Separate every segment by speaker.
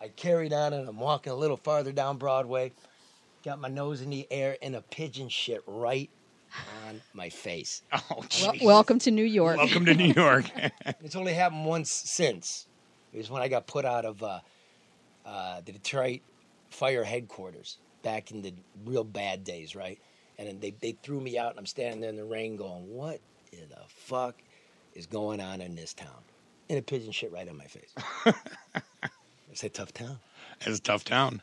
Speaker 1: I carried on and I'm walking a little farther down Broadway. Got my nose in the air and a pigeon shit right on my face.
Speaker 2: Oh,
Speaker 3: Well,
Speaker 2: jeez.
Speaker 3: welcome to New York.
Speaker 2: Welcome to New York.
Speaker 1: It's only happened once since. It was when I got put out of the Detroit fire headquarters back in the real bad days, right? And then they threw me out, and I'm standing there in the rain going, what the fuck is going on in this town? And a pigeon shit right on my face. It's a tough town.
Speaker 2: It's a tough town.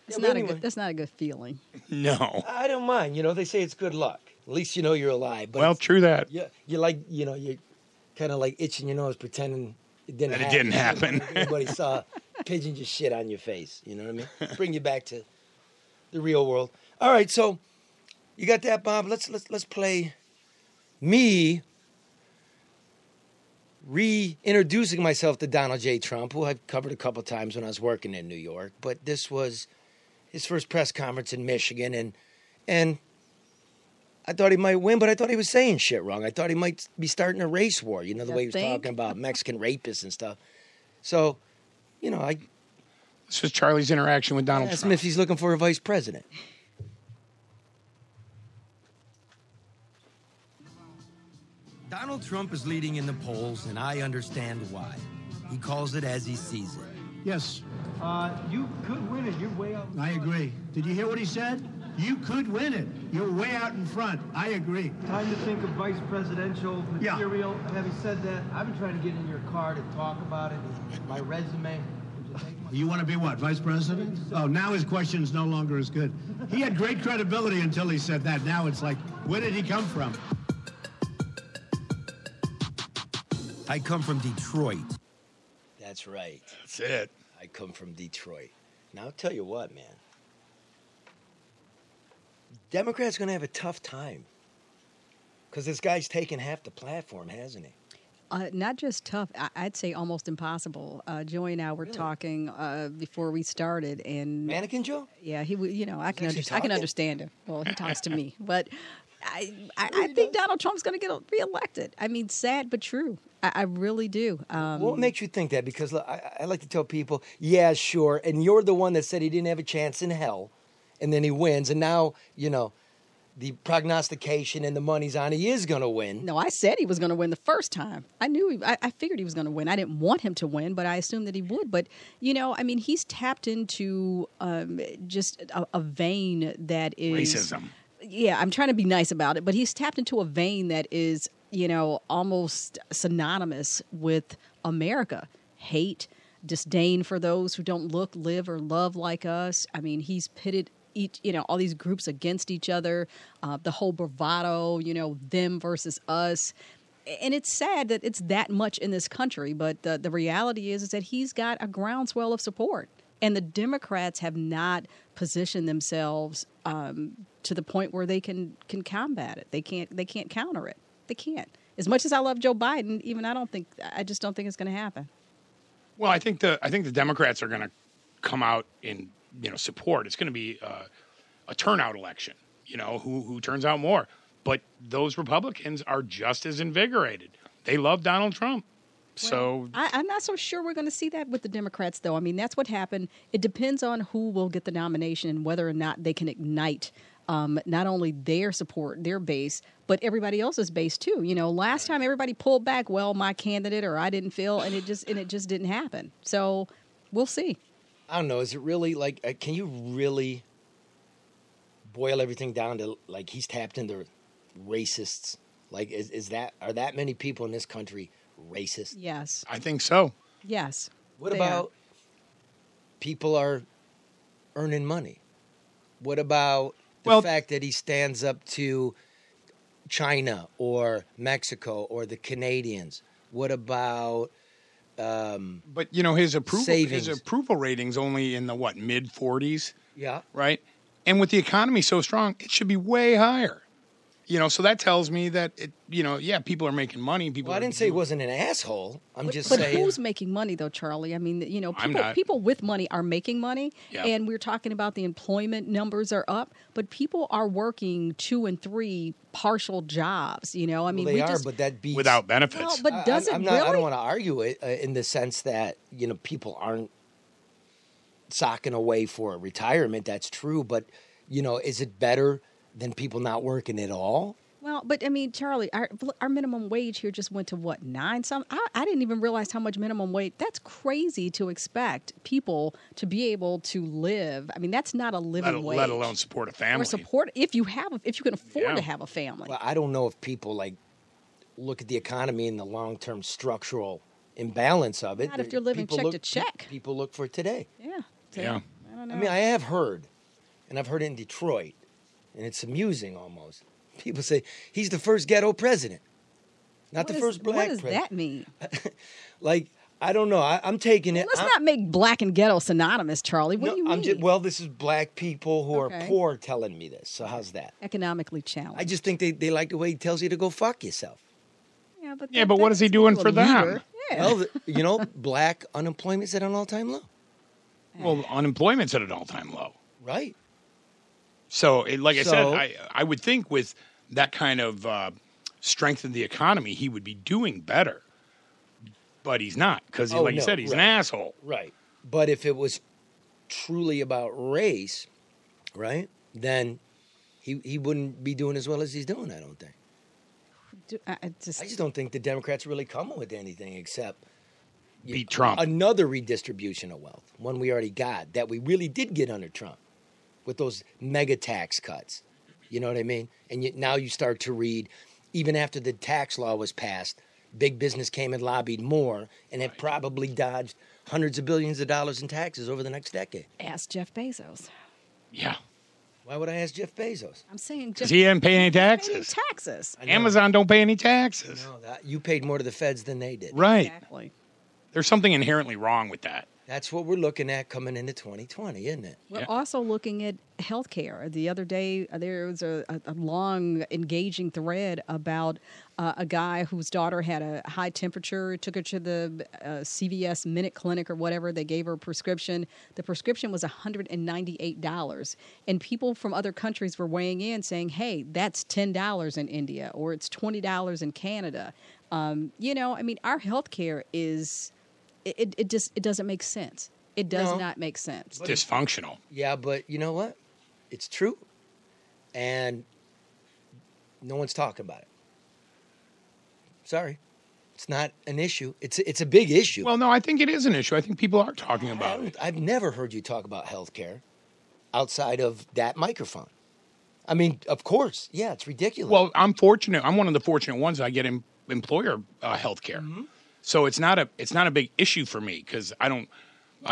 Speaker 3: It's
Speaker 1: Yeah,
Speaker 3: not
Speaker 1: anyway.
Speaker 3: that's not a good feeling.
Speaker 2: No.
Speaker 1: I don't mind. You know, they say it's good luck. At least you know you're alive. But
Speaker 2: Well, true that.
Speaker 1: yeah, you like, you know, you're kind of like itching your nose, pretending it didn't
Speaker 2: That it
Speaker 1: happen.
Speaker 2: didn't happen.
Speaker 1: Everybody saw a pigeon just shit on your face. You know what I mean? Bring you back to the real world. All right, so you got that, Bob. Let's play me reintroducing myself to Donald J. Trump, who I've covered a couple times when I was working in New York. But this was his first press conference in Michigan, and I thought he might win, but I thought he was saying shit wrong. I thought he might be starting a race war, you know, the
Speaker 3: You
Speaker 1: way he was
Speaker 3: think?
Speaker 1: talking about Mexican rapists and stuff. So, you know, I
Speaker 2: This was Charlie's interaction with Donald
Speaker 1: asked him
Speaker 2: Trump.
Speaker 1: if he's looking for a vice president. Donald Trump is leading in the polls, and I understand why. He calls it as he sees it.
Speaker 4: Yes,
Speaker 5: You could win it. You're way out.
Speaker 4: I agree. Did you hear what he said? You could win it. You're way out in front. I agree.
Speaker 5: Time to think of vice presidential
Speaker 4: Yeah.
Speaker 5: material. Having said that, I've been trying to get in your car to talk about it. My resume. Would you take my-
Speaker 4: You want to be what, vice president? Oh, now his question's no longer as good. He had great credibility until he said that. Now it's like, where did he come from?
Speaker 1: I come from Detroit. That's right.
Speaker 2: That's it.
Speaker 1: I come from Detroit. Now, I'll tell you what, man. Democrats going to have a tough time. Because this guy's taken half the platform, hasn't he?
Speaker 3: Not just tough. I'd say almost impossible. Joey and I were talking before we started, and
Speaker 1: Mannequin Joe?
Speaker 3: yeah, he would. You know, I can
Speaker 1: Is he
Speaker 3: I can
Speaker 1: talking?
Speaker 3: understand him. Well, he talks to me, but I think Donald Trump's going to get reelected. I mean, sad but true. I really do.
Speaker 1: What makes you think that? Because look, I like to tell people, yeah, sure. And you're the one that said he didn't have a chance in hell. And then he wins. And now, you know, the prognostication and the money's on he is going to win.
Speaker 3: No, I said he was going to win the first time. I knew. I figured he was going to win. I didn't want him to win, but I assumed that he would. But you know, I mean, he's tapped into just a vein that is
Speaker 2: Racism.
Speaker 3: Yeah, I'm trying to be nice about it, but he's tapped into a vein that is, you know, almost synonymous with America. Hate, disdain for those who don't look, live, or love like us. I mean, he's pitted each, you know, all these groups against each other. The whole bravado, you know, them versus us. And it's sad that it's that much in this country, but the reality is that he's got a groundswell of support. And the Democrats have not positioned themselves to the point where they can combat it. They can't counter it. They can't. As much as I love Joe Biden, even I just don't think it's going to happen.
Speaker 2: Well, I think the Democrats are going to come out in support. It's going to be a turnout election. You know, who turns out more. But those Republicans are just as invigorated. They love Donald Trump. So
Speaker 3: I'm not so sure we're going to see that with the Democrats, though. I mean, that's what happened. It depends on who will get the nomination and whether or not they can ignite not only their support, their base, but everybody else's base too. You know, last time everybody pulled back, well, my candidate or I didn't feel, and it just didn't happen. So we'll see.
Speaker 1: I don't know. Is it really like? Can you really boil everything down to like he's tapped into racists? Like, are that many people in this country racist?
Speaker 3: Yes.
Speaker 2: I think so.
Speaker 3: Yes.
Speaker 1: What
Speaker 3: they
Speaker 1: about
Speaker 3: are.
Speaker 1: people are earning money? What about the
Speaker 2: Well-
Speaker 1: fact that he stands up to China or Mexico or the Canadians? What about
Speaker 2: But his
Speaker 1: Savings.
Speaker 2: approval rating's only in the mid 40s,
Speaker 1: yeah?
Speaker 2: right? And with the economy so strong, it should be way higher. So that tells me that people are making money.
Speaker 1: Well, I didn't say he wasn't an asshole. I'm just
Speaker 3: But
Speaker 1: saying.
Speaker 3: who's making money, though, Charlie? I mean,
Speaker 2: I'm not.
Speaker 3: people with money are making money,
Speaker 2: Yeah.
Speaker 3: and we're talking about the employment numbers are up, but people are working 2 and 3 partial jobs. I mean,
Speaker 1: they
Speaker 3: we
Speaker 1: are,
Speaker 3: just
Speaker 1: but that beats.
Speaker 2: without benefits.
Speaker 3: well, but does it
Speaker 1: I'm
Speaker 3: really?
Speaker 1: not, I don't want to argue it in the sense that people aren't socking away for a retirement. That's true, but is it better than people not working at all?
Speaker 3: Well, but I mean, Charlie, our minimum wage here just went to what, 9 some? I didn't even realize how much minimum wage. That's crazy to expect people to be able to live. I mean, that's not a living wage.
Speaker 2: Let alone support a family.
Speaker 3: Or support if you can afford to have a family.
Speaker 1: Well, I don't know if people look at the economy and the long-term structural imbalance of it.
Speaker 3: Not if you're living check to check.
Speaker 1: People look for today.
Speaker 3: Yeah.
Speaker 2: Yeah.
Speaker 3: I don't know.
Speaker 1: I mean, I have heard, and I've heard it in Detroit, and it's amusing almost. People say he's the first ghetto president, not the first black president.
Speaker 3: What does that mean?
Speaker 1: I don't know. I'm taking it.
Speaker 3: Let's not make black and ghetto synonymous, Charlie. What do you mean?
Speaker 1: This is black people who are poor telling me this. So how's that?
Speaker 3: Economically challenged.
Speaker 1: I just think they like the way he tells you to go fuck yourself.
Speaker 3: Yeah,
Speaker 2: but what is he doing for them?
Speaker 3: Yeah.
Speaker 1: Well, black unemployment's at an all-time low.
Speaker 2: Well, unemployment's at an all-time low.
Speaker 1: Right.
Speaker 2: So, I said, I would think with that kind of strength in the economy, he would be doing better. But he's not, because, you said, he's an asshole.
Speaker 1: Right. But if it was truly about race, right, then he wouldn't be doing as well as he's doing, I don't think. I just don't think the Democrats really come with anything except
Speaker 2: beat Trump.
Speaker 1: Another redistribution of wealth, one we already got, that we really did get under Trump with those mega tax cuts. You know what I mean? And now you start to read, even after the tax law was passed, big business came and lobbied more, and it probably dodged hundreds of billions of dollars in taxes over the next decade.
Speaker 3: Ask Jeff Bezos.
Speaker 2: Yeah.
Speaker 1: Why would I ask Jeff Bezos?
Speaker 3: I'm saying
Speaker 2: because he didn't pay any taxes. Amazon don't pay any taxes.
Speaker 1: No, you paid more to the feds than they did.
Speaker 2: Right.
Speaker 3: Exactly.
Speaker 2: There's something inherently wrong with that.
Speaker 1: That's what we're looking at coming into 2020, isn't it?
Speaker 3: We're also looking at healthcare. The other day, there was a long, engaging thread about a guy whose daughter had a high temperature, took her to the CVS Minute Clinic or whatever. They gave her a prescription. The prescription was $198. And people from other countries were weighing in saying, hey, that's $10 in India or it's $20 in Canada. Our healthcare is... It doesn't make sense. It does not make sense.
Speaker 2: Dysfunctional.
Speaker 1: Yeah, but you know what? It's true. And no one's talking about it. Sorry. It's not an issue. It's a big issue.
Speaker 2: Well, no, I think it is an issue. I think people are talking about it.
Speaker 1: I've never heard you talk about healthcare outside of that microphone. I mean, of course. Yeah, it's ridiculous.
Speaker 2: Well, I'm fortunate. I'm one of the fortunate ones. I get employer health care. Mm-hmm. So it's not a big issue for me because I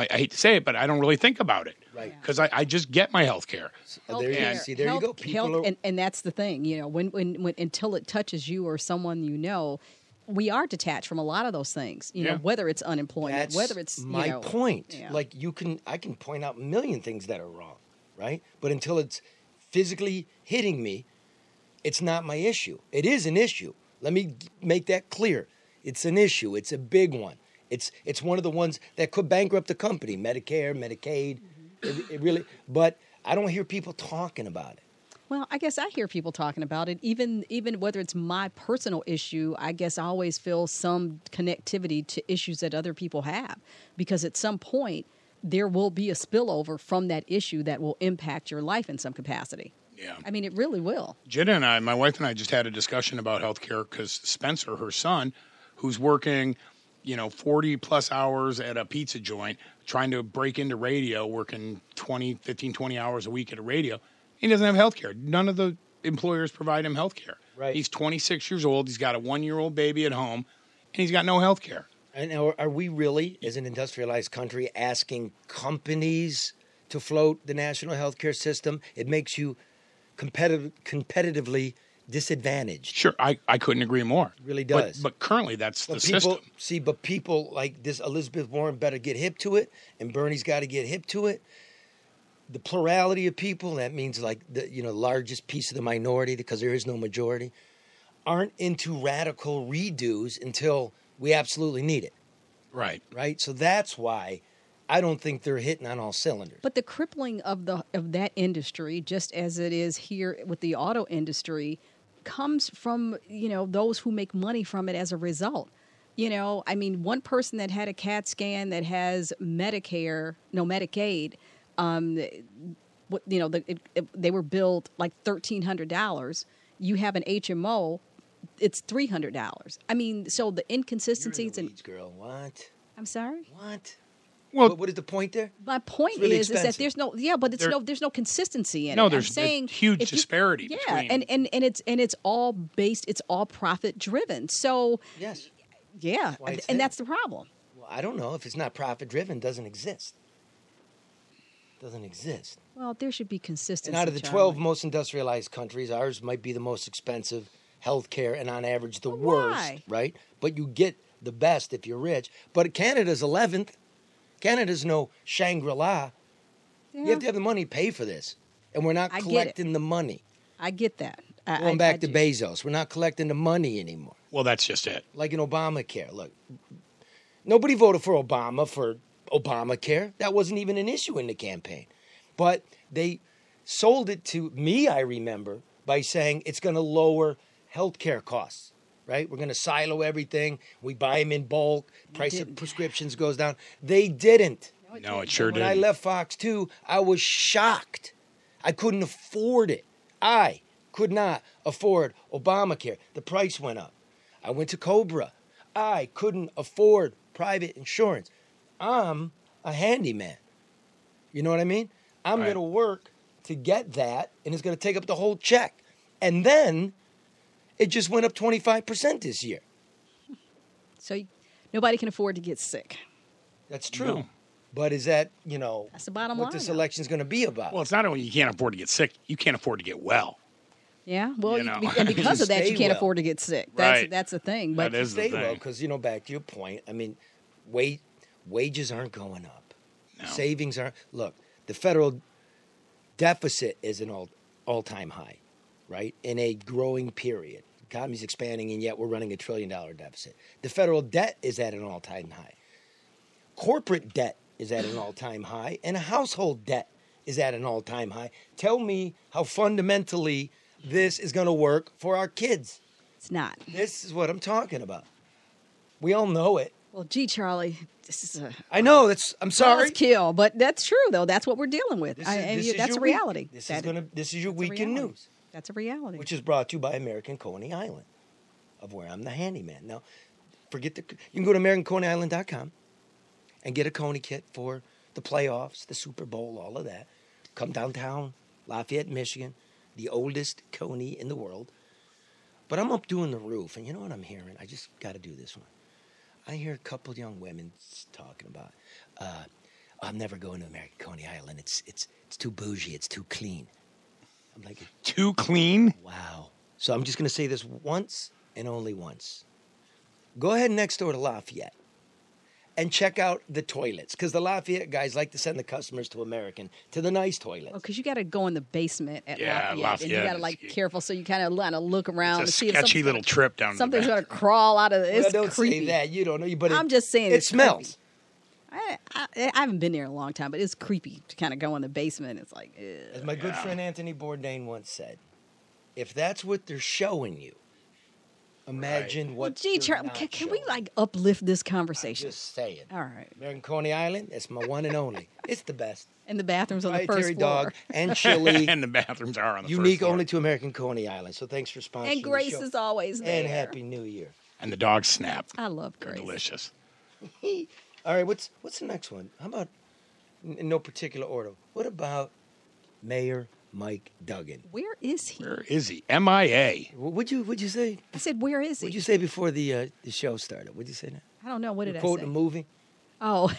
Speaker 2: hate to say it, but I don't really think about it.
Speaker 1: Right.
Speaker 2: Because I just get my health care.
Speaker 1: There you go. People
Speaker 3: and that's the thing, when until it touches you or someone we are detached from a lot of those things, whether it's unemployment,
Speaker 1: that's
Speaker 3: whether it's
Speaker 1: my point.
Speaker 3: Yeah.
Speaker 1: Like I can point out a million things that are wrong, right? But until it's physically hitting me, it's not my issue. It is an issue. Let me make that clear. It's an issue. It's a big one. It's one of the ones that could bankrupt the company, Medicare, Medicaid. Mm-hmm. It really. But I don't hear people talking about it.
Speaker 3: Well, I guess I hear people talking about it. Even whether it's my personal issue, I guess I always feel some connectivity to issues that other people have. Because at some point, there will be a spillover from that issue that will impact your life in some capacity.
Speaker 2: Yeah.
Speaker 3: I mean, it really will.
Speaker 2: Jenna and my wife and I just had a discussion about healthcare because Spencer, her son, who's working, 40 plus hours at a pizza joint, trying to break into radio, working 20 hours a week at a radio. He doesn't have health care. None of the employers provide him health care.
Speaker 1: Right.
Speaker 2: He's 26 years old. He's got a 1-year-old baby at home, and he's got no health care.
Speaker 1: And are we really, as an industrialized country, asking companies to float the national health care system? It makes you competitively disadvantaged.
Speaker 2: Sure, I couldn't agree more.
Speaker 1: It really does.
Speaker 2: But currently, that's the system.
Speaker 1: But people like this Elizabeth Warren better get hip to it, and Bernie's got to get hip to it. The plurality of people, that means like the largest piece of the minority, because there is no majority, aren't into radical redos until we absolutely need it.
Speaker 2: Right.
Speaker 1: Right? So that's why I don't think they're hitting on all cylinders.
Speaker 3: But the crippling of that industry, just as it is here with the auto industry, comes from those who make money from it as a result. You know, I mean, one person that had a CAT scan that has Medicaid, they were billed like $1,300. You have an HMO, it's $300. I mean, so the
Speaker 1: You're in
Speaker 3: inconsistencies
Speaker 1: the
Speaker 3: and
Speaker 1: weeds, girl. What?
Speaker 3: I'm sorry.
Speaker 1: What?
Speaker 2: Well,
Speaker 1: What is the point there?
Speaker 3: My point
Speaker 1: It's really
Speaker 3: is that
Speaker 1: expensive.
Speaker 3: there's no consistency in
Speaker 2: No,
Speaker 3: it.
Speaker 2: there's
Speaker 3: I'm saying
Speaker 2: huge
Speaker 3: if you-
Speaker 2: disparity
Speaker 3: Yeah,
Speaker 2: between-
Speaker 3: and it's all based. It's all profit driven. So
Speaker 1: Yes.
Speaker 3: yeah,
Speaker 1: why it's
Speaker 3: and
Speaker 1: there.
Speaker 3: that's the problem.
Speaker 1: Well, I don't know. If it's not profit driven, it doesn't exist. Doesn't exist.
Speaker 3: Well, there should be consistency.
Speaker 1: And out of the
Speaker 3: Charlie.
Speaker 1: 12 most industrialized countries, ours might be the most expensive healthcare and on average the
Speaker 3: Well,
Speaker 1: worst,
Speaker 3: why?
Speaker 1: right? But you get the best if you're rich. But Canada's 11th. Canada's no Shangri-La.
Speaker 3: Yeah,
Speaker 1: You have to have the money to pay for this. And we're not
Speaker 3: I get it.
Speaker 1: collecting the money.
Speaker 3: I get that.
Speaker 1: Going back to
Speaker 3: do.
Speaker 1: Bezos, we're not collecting the money anymore.
Speaker 2: well, that's just it.
Speaker 1: Like in Obamacare. Look, nobody voted for Obamacare. That wasn't even an issue in the campaign. But they sold it to me, I remember, by saying it's going to lower healthcare costs, right? We're going to silo everything. We buy them in bulk. Price of prescriptions goes down. They didn't.
Speaker 2: No, it sure
Speaker 1: When
Speaker 2: did.
Speaker 1: I left Fox 2, I was shocked. I couldn't afford it. I could not afford Obamacare. The price went up. I went to Cobra. I couldn't afford private insurance. I'm a handyman. You know what I mean? I'm
Speaker 2: Right.
Speaker 1: going to work to get that, and it's going to take up the whole check. And then it just went up 25% this year.
Speaker 3: So nobody can afford to get sick.
Speaker 1: That's true.
Speaker 2: No.
Speaker 1: But is that,
Speaker 3: That's the bottom
Speaker 1: what
Speaker 3: line.
Speaker 1: this
Speaker 3: now.
Speaker 1: election's going to be about?
Speaker 2: Well, it's not only you can't afford to get sick, you can't afford to get well.
Speaker 3: Yeah, well,
Speaker 2: You know.
Speaker 3: and because of that, you
Speaker 1: Stay
Speaker 3: can't
Speaker 1: well.
Speaker 3: afford to get sick. That's
Speaker 2: Right.
Speaker 3: that's the thing. But
Speaker 2: That is the
Speaker 1: Stay well,
Speaker 2: thing.
Speaker 1: because back to your point. I mean, wages aren't going up.
Speaker 2: No.
Speaker 1: Savings aren't. Look, the federal deficit is an all-time high, right? In a growing period, the economy's expanding, and yet we're running $1 trillion deficit. The federal debt is at an all-time high. Corporate debt is at an all-time high, and household debt is at an all-time high. Tell me how fundamentally this is going to work for our kids.
Speaker 3: it's not.
Speaker 1: This is what I'm talking about. We all know it.
Speaker 3: Well, gee, Charlie, this is a
Speaker 1: I know. I'm sorry.
Speaker 3: kill, but that's true though. That's what we're dealing with. That's a
Speaker 1: your
Speaker 3: reality.
Speaker 1: Week.
Speaker 3: That-
Speaker 1: This is your
Speaker 3: that's a
Speaker 1: week in
Speaker 3: reality.
Speaker 1: news,
Speaker 3: That's a reality.
Speaker 1: which is brought to you by American Coney Island, of where I'm the handyman. Now, you can go to AmericanConeyIsland.com and get a Coney kit for the playoffs, the Super Bowl, all of that. Come downtown, Lafayette, Michigan, the oldest Coney in the world. But I'm up doing the roof, and you know what I'm hearing? I just got to do this one. I hear a couple young women talking about, I'm never going to American Coney Island. It's too bougie. It's too clean. I'm like,
Speaker 2: Too clean?
Speaker 1: wow. So I'm just going to say this once and only once. Go ahead next door to Lafayette and check out the toilets, because the Lafayette guys like to send the customers to the nice toilets.
Speaker 3: because you got to go in the basement at
Speaker 2: Yeah,
Speaker 3: Lafayette, and you
Speaker 2: Lafayette
Speaker 3: got to
Speaker 2: is-
Speaker 3: careful, so you kind of look around
Speaker 2: It's a
Speaker 3: and see if
Speaker 2: sketchy little trip down to the
Speaker 3: something's
Speaker 2: back.
Speaker 3: going to crawl out of it.
Speaker 1: Well,
Speaker 3: It's
Speaker 1: don't
Speaker 3: creepy.
Speaker 1: say that. You don't know. But
Speaker 3: I'm just saying
Speaker 1: it
Speaker 3: it's
Speaker 1: smells.
Speaker 3: I haven't been there in a long time, but it's creepy to kind of go in the basement. It's like,
Speaker 1: As my good friend Anthony Bourdain once said, if that's what they're showing you, imagine
Speaker 3: well,
Speaker 1: what.
Speaker 3: gee,
Speaker 1: they're
Speaker 3: Charlie,
Speaker 1: not
Speaker 3: can we
Speaker 1: showing
Speaker 3: like uplift this
Speaker 1: you.
Speaker 3: conversation?
Speaker 1: Just saying.
Speaker 3: All right.
Speaker 1: American Coney Island, it's my one and only. It's the best.
Speaker 3: And the bathrooms on the first
Speaker 1: Proprietary
Speaker 3: floor.
Speaker 1: dog and chili.
Speaker 2: And the bathrooms are on the
Speaker 1: Unique
Speaker 2: first floor.
Speaker 1: only to American Coney Island. So thanks for sponsoring
Speaker 3: And Grace
Speaker 1: the show.
Speaker 3: is always there.
Speaker 1: And Happy New Year.
Speaker 2: And the dogs snap.
Speaker 3: I love
Speaker 2: They're
Speaker 3: Grace.
Speaker 2: delicious.
Speaker 1: All right, what's the next one? How about, in no particular order, what about Mayor Mike Duggan?
Speaker 3: Where is he?
Speaker 2: Where is he? MIA.
Speaker 1: What'd you say?
Speaker 3: I said, where is he?
Speaker 1: What'd you say before the show started? What'd you say now?
Speaker 3: I don't know. What did I
Speaker 1: Quoting
Speaker 3: say?
Speaker 1: a movie?
Speaker 3: Oh,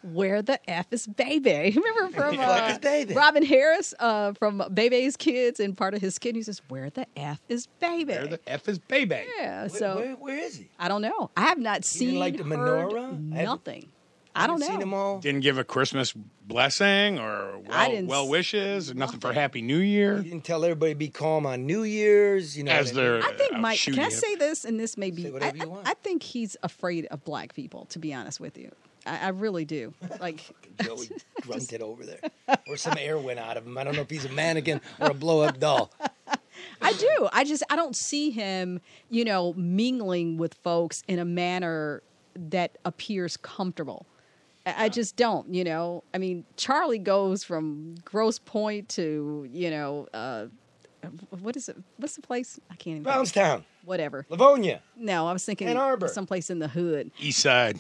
Speaker 3: where the F is Baby? Remember from
Speaker 1: fuck is Baby?
Speaker 3: Robin Harris from Bebe's Kids, and part of his kid, he says, "Where the F is Baby?"
Speaker 2: Where the F is baby?
Speaker 3: Yeah. So
Speaker 1: Where is he?
Speaker 3: I don't know. I have not seen
Speaker 1: didn't like the
Speaker 3: heard
Speaker 1: menorah?
Speaker 3: nothing. I don't know.
Speaker 1: Seen them all?
Speaker 2: Didn't give a Christmas blessing or
Speaker 3: I didn't
Speaker 2: well wishes, or nothing for Happy New Year.
Speaker 1: He didn't tell everybody to be calm on New Year's. You know,
Speaker 2: As
Speaker 1: what I mean?
Speaker 2: they're
Speaker 3: I think Mike.
Speaker 2: shooting
Speaker 3: Can I
Speaker 2: him.
Speaker 3: say this? And this may be.
Speaker 1: Say whatever you want.
Speaker 3: I think he's afraid of black people. To be honest with you, I really do. Like,
Speaker 1: Joey grunted over there, or some air went out of him. I don't know if he's a mannequin or a blow-up doll.
Speaker 3: I do. I don't see him, mingling with folks in a manner that appears comfortable. I just don't, I mean, Charlie goes from Grosse Pointe to, what is it? What's the place? I can't even.
Speaker 1: Brownstown.
Speaker 3: Whatever.
Speaker 1: Livonia.
Speaker 3: No, I was thinking
Speaker 1: Ann Arbor.
Speaker 3: someplace in the hood.
Speaker 2: East Side.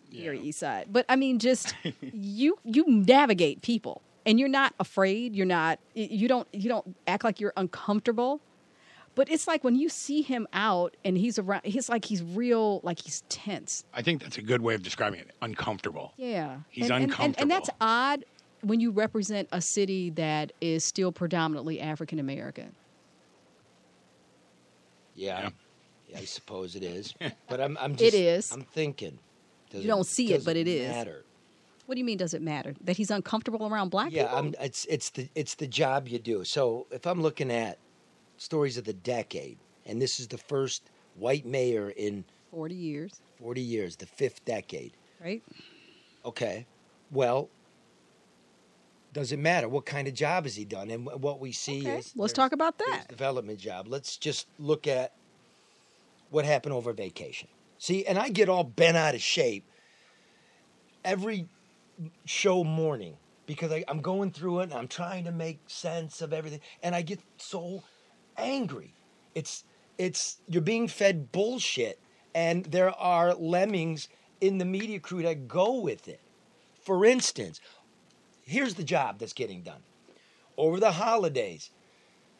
Speaker 3: Here, East Side. But I mean, just you navigate people, and you're not afraid. You don't act like you're uncomfortable. But it's like when you see him out and he's around, he's real, like he's tense.
Speaker 2: I think that's a good way of describing it. Uncomfortable.
Speaker 3: Yeah,
Speaker 2: He's uncomfortable.
Speaker 3: And that's odd when you represent a city that is still predominantly African American.
Speaker 1: Yeah, I suppose it is. But I'm just.
Speaker 3: It is.
Speaker 1: I'm thinking.
Speaker 3: You don't see it, but it is.
Speaker 1: Matter.
Speaker 3: What do you mean? Does it matter that he's uncomfortable around black people?
Speaker 1: Yeah, it's the job you do. So if I'm looking at stories of the decade, and this is the first white mayor in
Speaker 3: 40 years.
Speaker 1: 40 years, the fifth decade.
Speaker 3: Right.
Speaker 1: Okay. Well, does it matter what kind of job has he done? And what we see is
Speaker 3: let's talk about that.
Speaker 1: Development job. Let's just look at what happened over vacation. See, and I get all bent out of shape every show morning because I'm going through it and I'm trying to make sense of everything, and I get so angry. It's you're being fed bullshit, and there are lemmings in the media crew that go with it. For instance, here's the job that's getting done. Over the holidays,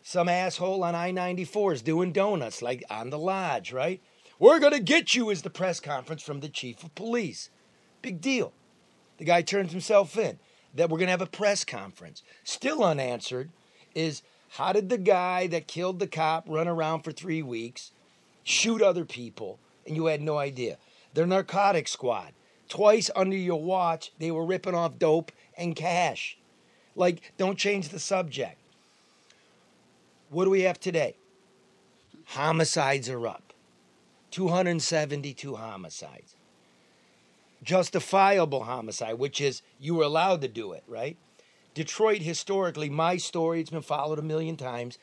Speaker 1: some asshole on I-94 is doing donuts like on the lodge, right? We're going to get you is the press conference from the chief of police. Big deal. The guy turns himself in. That we're going to have a press conference. Still unanswered is how did the guy that killed the cop run around for 3 weeks, shoot other people, and you had no idea? Their narcotics squad. Twice under your watch, they were ripping off dope and cash. Like, don't change the subject. What do we have today? Homicides are up. 272 homicides. Justifiable homicide, which is you were allowed to do it, right? Detroit, historically, my story, it's been followed a million times.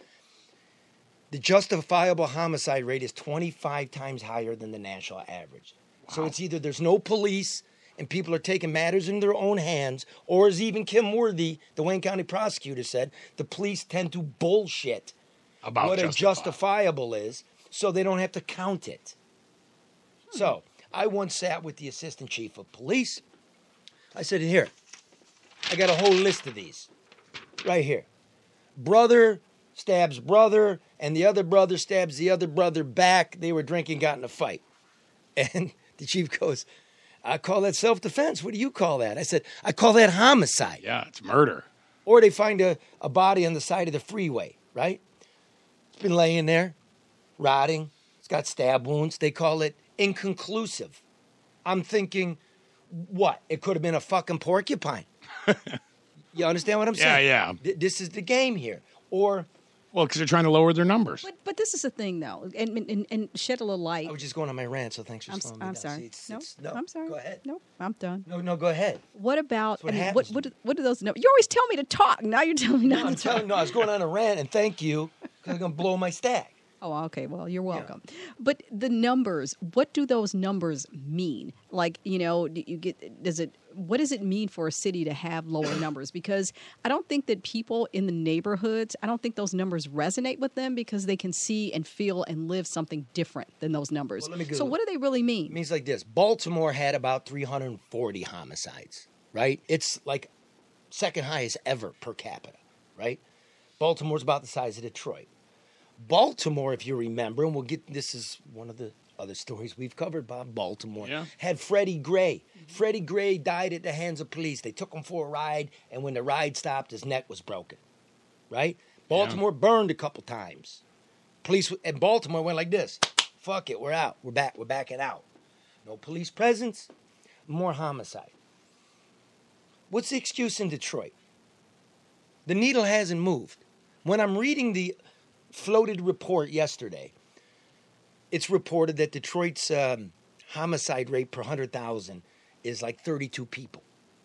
Speaker 1: The justifiable homicide rate is 25 times higher than the national average. Wow. So it's either there's no police and people are taking matters in their own hands, or as even Kim Worthy, the Wayne County prosecutor, said, the police tend to bullshit
Speaker 2: about
Speaker 1: what a justifiable is, so they don't have to count it. So I once sat with the assistant chief of police. I said, here, I got a whole list of these right here. Brother stabs brother, and the other brother stabs the other brother back. They were drinking, got in a fight. And the chief goes, I call that self-defense. What do you call that? I said, I call that homicide.
Speaker 2: Yeah, it's murder.
Speaker 1: Or they find a body on the side of the freeway, right? It's been laying there, rotting. It's got stab wounds. They call it inconclusive. I'm thinking, what? It could have been a fucking porcupine. You understand what I'm saying?
Speaker 2: Yeah.
Speaker 1: This is the game here. Or...
Speaker 2: Well, because they're trying to lower their numbers.
Speaker 3: But this is the thing, though, and shed a little light.
Speaker 1: I was just going on my rant, so thanks for slowing me down.
Speaker 3: I'm sorry.
Speaker 1: No,
Speaker 3: I'm sorry.
Speaker 1: Go ahead.
Speaker 3: No, I'm done.
Speaker 1: No, go ahead.
Speaker 3: What about?
Speaker 1: What
Speaker 3: what do those numbers? You always tell me to talk. Now you're telling me not to talk.
Speaker 1: No, I was going on a rant, and thank you, because I'm going to blow my stack.
Speaker 3: Oh, okay. Well, you're welcome. Yeah. But the numbers, what do those numbers mean? Like, what does it mean for a city to have lower numbers? Because I don't think that people in the neighborhoods, I don't think those numbers resonate with them because they can see and feel and live something different than those numbers. Well, so what do they really mean?
Speaker 1: It means like this. Baltimore had about 340 homicides, right? It's like second highest ever per capita, right? Baltimore's about the size of Detroit. Baltimore, if you remember, and this is one of the other stories we've covered, Bob, Baltimore, had Freddie Gray. Freddie Gray died at the hands of police. They took him for a ride, and when the ride stopped, his neck was broken, right? Baltimore burned a couple times. Police in Baltimore went like this. Fuck it, we're out. We're backing out. No police presence, more homicide. What's the excuse in Detroit? The needle hasn't moved. When I'm reading the floated report yesterday, it's reported that Detroit's homicide rate per 100,000 is like 32 people,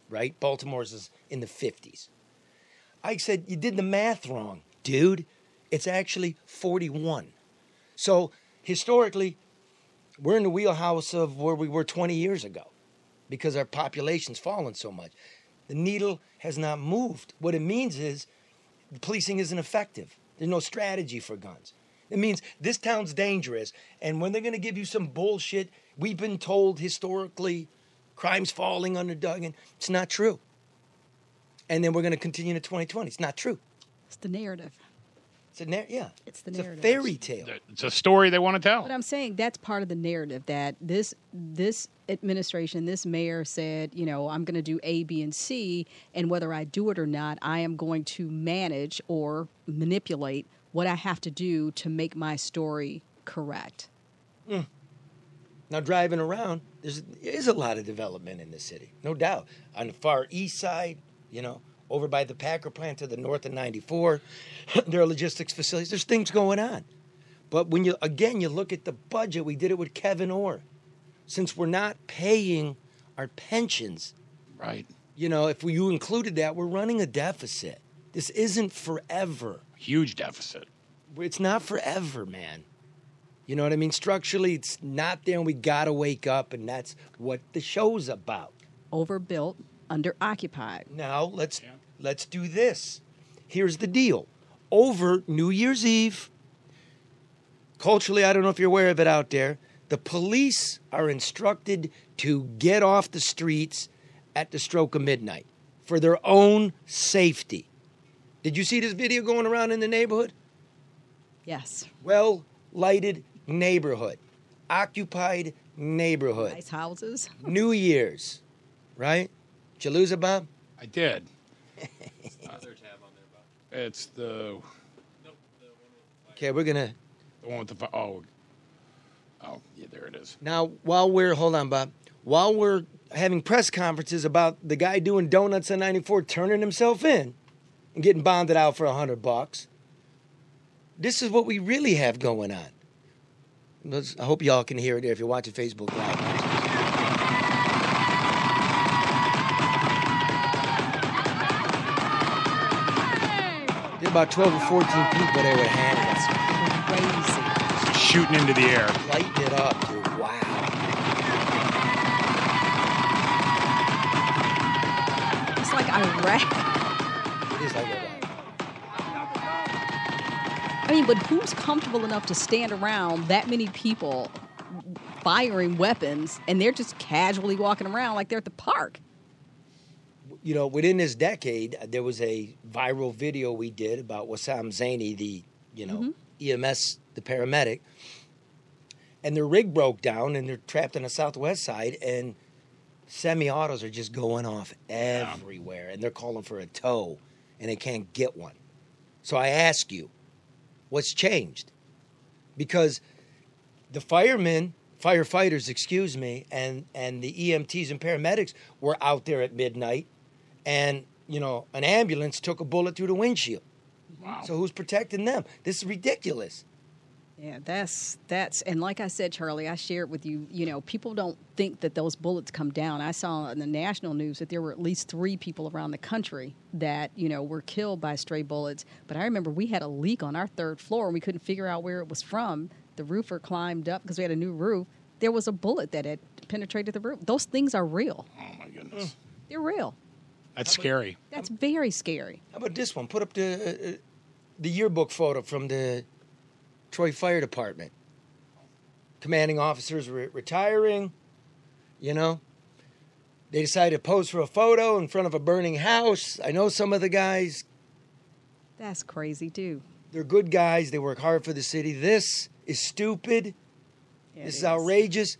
Speaker 1: right? Baltimore's is in the 50s. I said, you did the math wrong, dude. It's actually 41. So historically, we're in the wheelhouse of where we were 20 years ago because our population's fallen so much. The needle has not moved. What it means is the policing isn't effective. There's no strategy for guns. It means this town's dangerous, and when they're going to give you some bullshit, we've been told historically crime's falling under Duggan. It's not true. And then we're going to continue to 2020. It's not true.
Speaker 3: It's the narrative.
Speaker 1: It's a yeah.
Speaker 3: It's the narrative.
Speaker 1: It's a fairy tale.
Speaker 2: It's a story they want to tell.
Speaker 3: But I'm saying that's part of the narrative that this administration, this mayor said, you know, I'm going to do A, B, and C, and whether I do it or not, I am going to manage or manipulate what I have to do to make my story correct.
Speaker 1: Now, driving around, there is a lot of development in the city, no doubt. On the far east side, you know, over by the Packer plant to the north of 94, there are logistics facilities. There's things going on. But when you look at the budget, we did it with Kevin Orr. Since we're not paying our pensions,
Speaker 2: Right.
Speaker 1: you know, if you included that, we're running a deficit. This isn't forever.
Speaker 2: Huge deficit.
Speaker 1: It's not forever, man. You know what I mean? Structurally, it's not there, and we got to wake up, and that's what the show's about.
Speaker 3: Overbuilt, underoccupied.
Speaker 1: Now, let's do this. Here's the deal. Over New Year's Eve, culturally, I don't know if you're aware of it out there, the police are instructed to get off the streets at the stroke of midnight for their own safety. Did you see this video going around in the neighborhood?
Speaker 3: Yes.
Speaker 1: Well-lighted neighborhood. Occupied neighborhood.
Speaker 3: Nice houses.
Speaker 1: New Year's, right? Did you lose it, Bob?
Speaker 2: I did. It's the
Speaker 1: Okay, we're going to...
Speaker 2: one with the oh, yeah, there it is.
Speaker 1: Now, hold on, Bob. While we're having press conferences about the guy doing donuts on 94 turning himself in and getting bonded out for $100, this is what we really have going on. I hope y'all can hear it there if you're watching Facebook Live. There were about 12 or 14 people there with handguns.
Speaker 3: Crazy.
Speaker 2: Shooting into the air.
Speaker 1: Lighting it up, dude. Wow.
Speaker 3: It's like Iraq.
Speaker 1: It is like Iraq.
Speaker 3: I mean, but who's comfortable enough to stand around that many people firing weapons and they're just casually walking around like they're at the park?
Speaker 1: You know, within this decade, there was a viral video we did about Wassam Zaini, the, EMS, the paramedic. And their rig broke down and they're trapped on the southwest side and semi-autos are just going off everywhere. And they're calling for a tow and they can't get one. So I ask you, what's changed? Because the firefighters, and the EMTs and paramedics were out there at midnight, and, an ambulance took a bullet through the windshield.
Speaker 2: Wow.
Speaker 1: So who's protecting them? This is ridiculous.
Speaker 3: Yeah, that's and like I said, Charlie, I shared with you, people don't think that those bullets come down. I saw in the national news that there were at least 3 people around the country that, were killed by stray bullets. But I remember we had a leak on our 3rd floor and we couldn't figure out where it was from. The roofer climbed up because we had a new roof. There was a bullet that had penetrated the roof. Those things are real.
Speaker 2: Oh, my goodness.
Speaker 3: They're real.
Speaker 2: That's scary.
Speaker 3: That's very scary.
Speaker 1: How about this one? Put up the yearbook photo from the Troy Fire Department. Commanding officers were retiring, They decided to pose for a photo in front of a burning house. I know some of the guys.
Speaker 3: That's crazy, too.
Speaker 1: They're good guys. They work hard for the city. This is stupid. This is outrageous.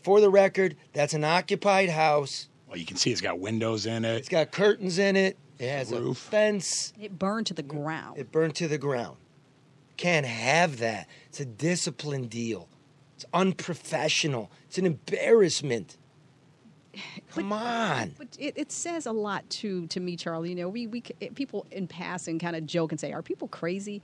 Speaker 1: For the record, that's an occupied house.
Speaker 2: Well, you can see it's got windows in it.
Speaker 1: It's got curtains in it. It has a fence.
Speaker 3: It burned to the ground.
Speaker 1: It burned to the ground. Can't have that. It's a discipline deal. It's unprofessional. It's an embarrassment. Come on.
Speaker 3: But it says a lot to me, Charlie. We people in passing kind of joke and say, "Are people crazy?"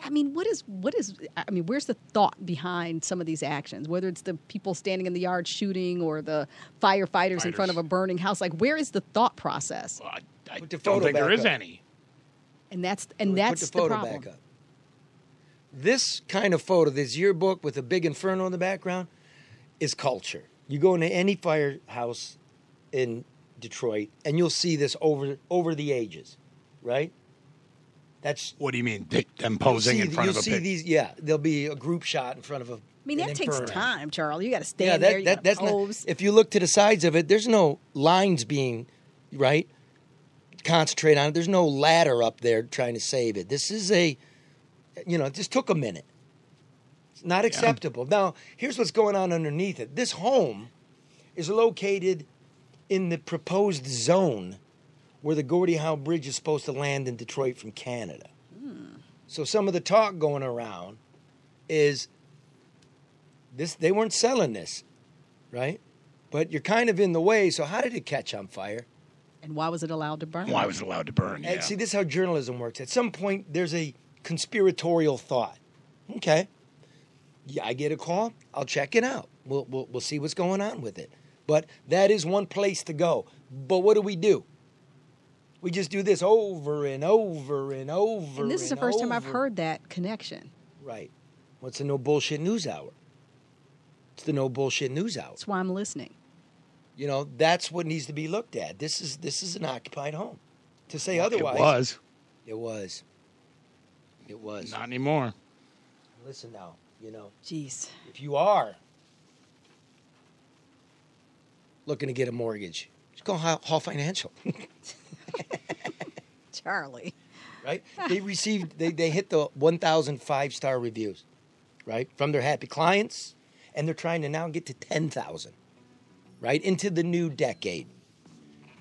Speaker 3: I mean, where's the thought behind some of these actions? Whether it's the people standing in the yard shooting or the firefighters in front of a burning house, like where is the thought process?
Speaker 2: Well, I
Speaker 1: Put the
Speaker 2: don't
Speaker 1: photo
Speaker 2: think there
Speaker 1: back
Speaker 2: is
Speaker 1: up.
Speaker 2: any.
Speaker 3: And that's
Speaker 1: Put the
Speaker 3: the
Speaker 1: photo
Speaker 3: problem.
Speaker 1: back up. This kind of photo, this yearbook with a big inferno in the background, is culture. You go into any firehouse in Detroit, and you'll see this over the ages, right? That's
Speaker 2: What do you mean? Them posing in front of a
Speaker 1: You'll see
Speaker 2: picture?
Speaker 1: these. Yeah, there'll be a group shot in front of a.
Speaker 3: I mean, that
Speaker 1: an
Speaker 3: takes
Speaker 1: inferno.
Speaker 3: time, Charlie. You got to stand there. You gotta
Speaker 1: That's
Speaker 3: pose.
Speaker 1: not. If you look to the sides of it, there's no lines being right. Concentrate on it. There's no ladder up there trying to save it. This is it just took a minute. It's not acceptable. Now, here's what's going on underneath it. This home is located in the proposed zone where the Gordie Howe Bridge is supposed to land in Detroit from Canada. So some of the talk going around is this: they weren't selling this, right? But you're kind of in the way. So how did it catch on fire?
Speaker 3: And why was it allowed to burn?
Speaker 2: Why was it allowed to burn?
Speaker 1: And see, this is how journalism works. At some point, there's a conspiratorial thought. Okay, yeah, I get a call. I'll check it out. We'll see what's going on with it. But that is one place to go. But what do? We just do this over and over and over.
Speaker 3: And this is the first time I've heard that connection.
Speaker 1: Right. What's the No Bullshit News Hour? It's the No Bullshit News Hour.
Speaker 3: That's why I'm listening.
Speaker 1: That's what needs to be looked at. This is an occupied home. To say otherwise.
Speaker 2: It was.
Speaker 1: It was.
Speaker 2: Not anymore.
Speaker 1: Listen now,
Speaker 3: Jeez.
Speaker 1: if you are looking to get a mortgage, just call Hall Financial.
Speaker 3: Charlie.
Speaker 1: Right? They hit the 1,000 5-star reviews, right? From their happy clients, and they're trying to now get to 10,000, right? Into the new decade.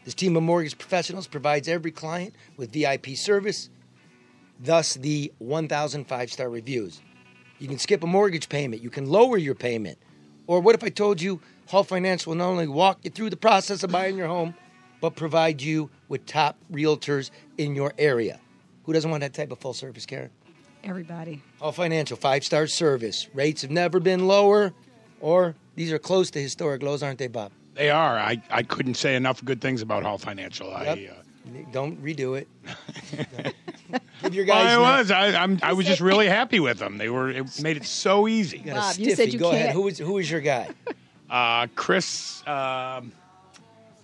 Speaker 1: This team of mortgage professionals provides every client with VIP service, thus the 1,000 5-star reviews. You can skip a mortgage payment. You can lower your payment. Or what if I told you Hall Financial will not only walk you through the process of buying your home, but provide you with top realtors in your area? Who doesn't want that type of full service, Karen?
Speaker 3: Everybody.
Speaker 1: Hall Financial, 5-star service. Rates have never been lower, or these are close to historic lows, aren't they, Bob?
Speaker 2: They are. I couldn't say enough good things about Hall Financial.
Speaker 1: Yep. Don't redo it. Give your guys.
Speaker 2: I was just really happy with them. It made it so easy.
Speaker 1: You got
Speaker 3: Bob,
Speaker 1: a
Speaker 3: you said
Speaker 1: stiffy.
Speaker 3: you
Speaker 1: Go
Speaker 3: can't.
Speaker 1: ahead. Who is your guy?
Speaker 2: Chris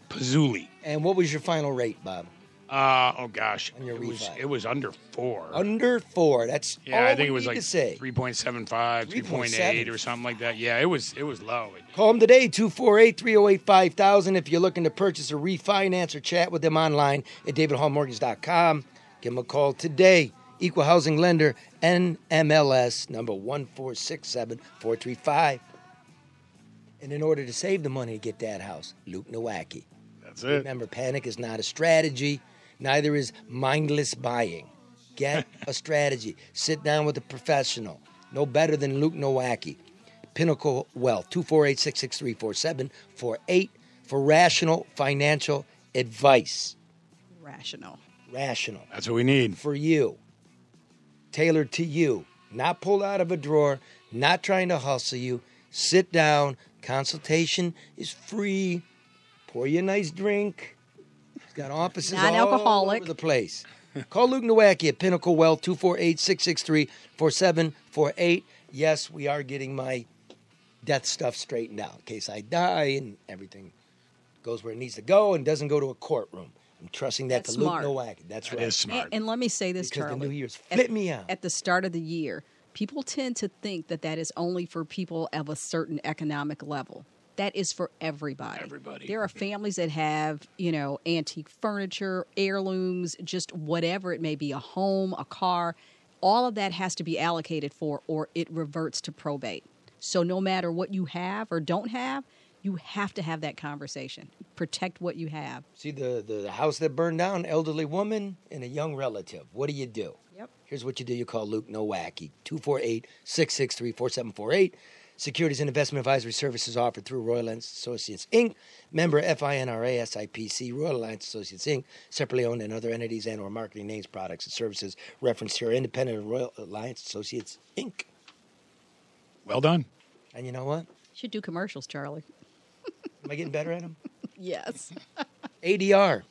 Speaker 2: Pazzulli.
Speaker 1: And what was your final rate, Bob?
Speaker 2: Oh gosh,
Speaker 1: On your refi.
Speaker 2: it was under 4.
Speaker 1: Under 4. That's all
Speaker 2: I think it
Speaker 1: we
Speaker 2: was
Speaker 1: need
Speaker 2: like
Speaker 1: to say.
Speaker 2: 3.75, 3.8,
Speaker 1: 3.7.
Speaker 2: or something like that. Yeah, it was low.
Speaker 1: Call them today, 248-308-5000. If you're looking to purchase or refinance or chat with them online at davidhallmortgage.com. Give them a call today. Equal Housing Lender, NMLS, number 1467435. And in order to save the money to get that house, Luke Nowacki.
Speaker 2: That's it.
Speaker 1: Remember, panic is not a strategy. Neither is mindless buying. Get a strategy. Sit down with a professional. No better than Luke Nowacki. Pinnacle Wealth, 248-663-4748 for rational financial advice.
Speaker 3: Rational.
Speaker 1: Rational.
Speaker 2: That's what we need.
Speaker 1: For you. Tailored to you. Not pulled out of a drawer. Not trying to hustle you. Sit down. Consultation is free. Pour you a nice drink. He's got offices all
Speaker 3: Non-alcoholic.
Speaker 1: over the place. Call Luke Nowacki at Pinnacle Wealth, 248-663-4748. Yes, we are getting my death stuff straightened out in case I die and everything goes where it needs to go and doesn't go to a courtroom. I'm trusting that
Speaker 3: That's
Speaker 1: to
Speaker 3: smart.
Speaker 1: Luke Nowacki. That's right.
Speaker 2: That is smart.
Speaker 3: And let me say this,
Speaker 1: Because
Speaker 3: Charlie.
Speaker 1: the New Year's flip me out.
Speaker 3: At the start of the year, people tend to think that is only for people of a certain economic level. That is for everybody.
Speaker 2: Everybody.
Speaker 3: There are families that have, antique furniture, heirlooms, just whatever it may be, a home, a car. All of that has to be allocated for, or it reverts to probate. So no matter what you have or don't have, you have to have that conversation. Protect what you have.
Speaker 1: See the house that burned down, elderly woman and a young relative. What do you do?
Speaker 3: Yep.
Speaker 1: Here's what you do. You call Luke Nowacki, 248-663-4748. Securities and investment advisory services offered through Royal Alliance Associates, Inc., member FINRA, SIPC, Royal Alliance Associates, Inc., separately owned and other entities and or marketing names, products, and services referenced here, independent of Royal Alliance Associates, Inc.
Speaker 2: Well done.
Speaker 1: And you know what?
Speaker 3: Should do commercials, Charlie.
Speaker 1: Am I getting better at them?
Speaker 3: Yes.
Speaker 1: ADR,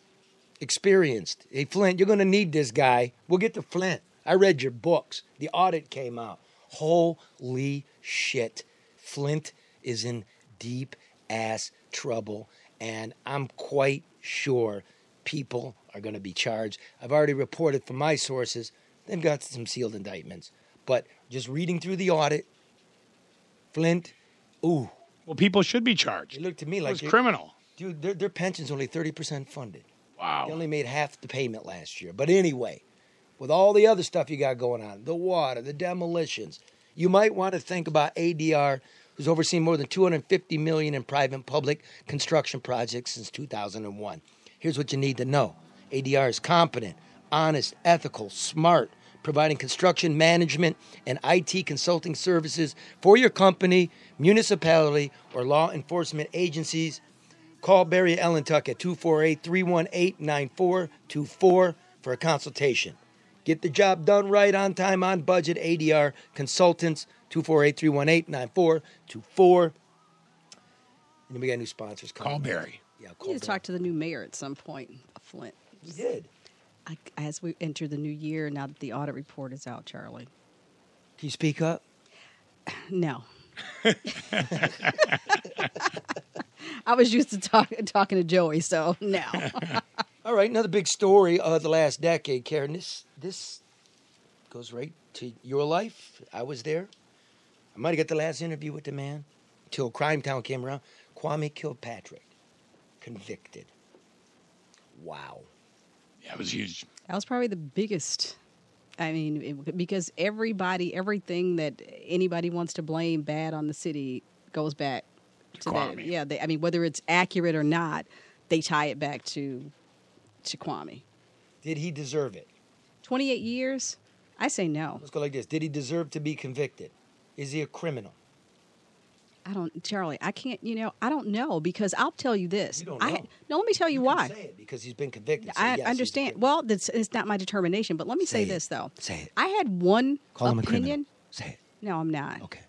Speaker 1: experienced. Hey, Flint, you're going to need this guy. We'll get to Flint. I read your books. The audit came out. Holy shit. Flint is in deep ass trouble, and I'm quite sure people are going to be charged. I've already reported from my sources, they've got some sealed indictments. But just reading through the audit, Flint, ooh.
Speaker 2: Well, people should be charged.
Speaker 1: It looked to me like
Speaker 2: it was criminal.
Speaker 1: Dude, their pension's only 30% funded.
Speaker 2: Wow.
Speaker 1: They only made half the payment last year. But anyway, with all the other stuff you got going on, the water, the demolitions, you might want to think about ADR, who's overseen more than $250 million in private and public construction projects since 2001. Here's what you need to know. ADR is competent, honest, ethical, smart, providing construction management and IT consulting services for your company, municipality, or law enforcement agencies. Call Barry Ellentuck at 248-318-9424 for a consultation. Get the job done right, on time, on budget. ADR Consultants, 248-318-9424. And we got new sponsors coming.
Speaker 2: Call Barry.
Speaker 1: Yeah,
Speaker 3: We need to talk to the new mayor at some point of Flint.
Speaker 1: We did.
Speaker 3: As we enter the new year, now that the audit report is out, Charlie.
Speaker 1: Can you speak up?
Speaker 3: No. I was used to talking to Joey, so no.
Speaker 1: All right, another big story of the last decade, Karen. This goes right to your life. I was there. I might have got the last interview with the man until Crime Town came around. Kwame Kilpatrick, convicted. Wow.
Speaker 2: Yeah, it was huge.
Speaker 3: That was probably the biggest. I mean, because everything that anybody wants to blame bad on the city goes back to
Speaker 2: Kwame.
Speaker 3: that. Yeah, I mean, whether it's accurate or not, they tie it back to Kwame.
Speaker 1: Did he deserve it?
Speaker 3: 28 years? I say no.
Speaker 1: Let's go like this. Did he deserve to be convicted? Is he a criminal?
Speaker 3: Charlie, I can't, I don't know, because I'll tell you this.
Speaker 1: You don't know.
Speaker 3: No, let me tell you
Speaker 1: can
Speaker 3: why.
Speaker 1: say it because he's been convicted. So
Speaker 3: I
Speaker 1: yes, he's
Speaker 3: understand.
Speaker 1: guilty.
Speaker 3: Well, it's not my determination, but let me say
Speaker 1: Say it.
Speaker 3: this, though.
Speaker 1: Say it.
Speaker 3: I had one
Speaker 1: Call him a criminal.
Speaker 3: opinion.
Speaker 1: Say it.
Speaker 3: No, I'm not.
Speaker 1: Okay.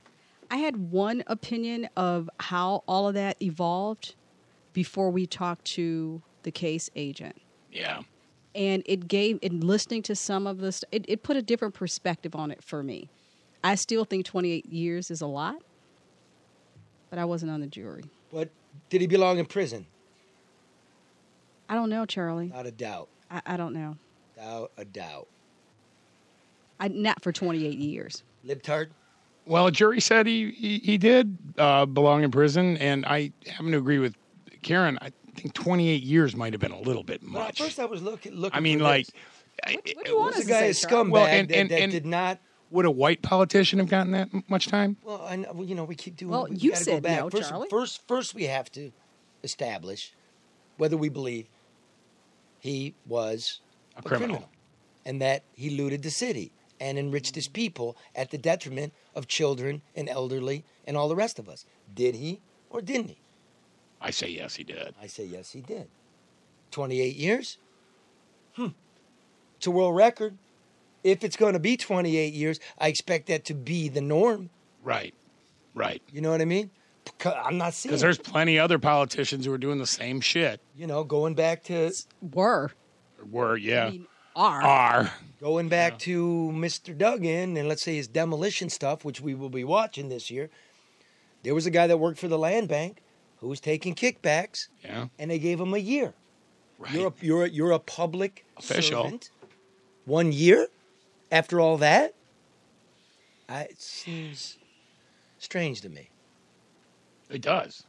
Speaker 3: I had one opinion of how all of that evolved before we talked to the case agent.
Speaker 2: Yeah.
Speaker 3: And in listening to some of this, it put a different perspective on it for me. I still think 28 years is a lot, but I wasn't on the jury.
Speaker 1: But did he belong in prison?
Speaker 3: I don't know, Charlie.
Speaker 1: Without a doubt.
Speaker 3: I don't know.
Speaker 1: Without a doubt.
Speaker 3: Not for 28 years.
Speaker 1: Libtard?
Speaker 2: Well, a jury said he did belong in prison, and I happen to agree with Karen. I think 28 years might have been a little bit
Speaker 1: Well, at
Speaker 2: much.
Speaker 1: first I was looking
Speaker 2: I mean,
Speaker 1: for
Speaker 2: like,
Speaker 1: this.
Speaker 3: What do you want
Speaker 1: Was
Speaker 3: us
Speaker 1: the guy
Speaker 3: to
Speaker 1: a
Speaker 3: say, Charlie?
Speaker 1: scumbag
Speaker 2: Well, and-
Speaker 1: that
Speaker 2: and-
Speaker 1: did not...
Speaker 2: would a white politician have gotten that much time?
Speaker 1: Well, we keep doing.
Speaker 3: Well,
Speaker 1: we
Speaker 3: you
Speaker 1: gotta
Speaker 3: said
Speaker 1: go back.
Speaker 3: no, Charlie.
Speaker 1: First, we have to establish whether we believe he was
Speaker 2: A criminal.
Speaker 1: and that he looted the city and enriched his people at the detriment of children and elderly and all the rest of us. Did he or didn't he?
Speaker 2: I say yes, he did.
Speaker 1: I say yes, he did. 28 years? It's a world record. If it's going to be 28 years, I expect that to be the norm.
Speaker 2: Right.
Speaker 1: You know what I mean? I'm not seeing
Speaker 2: Because there's plenty other politicians who are doing the same shit.
Speaker 1: going back to
Speaker 3: Were.
Speaker 2: Yeah.
Speaker 3: I mean, are.
Speaker 2: Are.
Speaker 1: Going back to Mr. Duggan and let's say his demolition stuff, which we will be watching this year, there was a guy that worked for the land bank who was taking kickbacks,
Speaker 2: Yeah.
Speaker 1: and they gave him a year.
Speaker 2: Right.
Speaker 1: You're a public
Speaker 2: Official.
Speaker 1: servant. 1 year after all that, it seems strange to me.
Speaker 2: It does.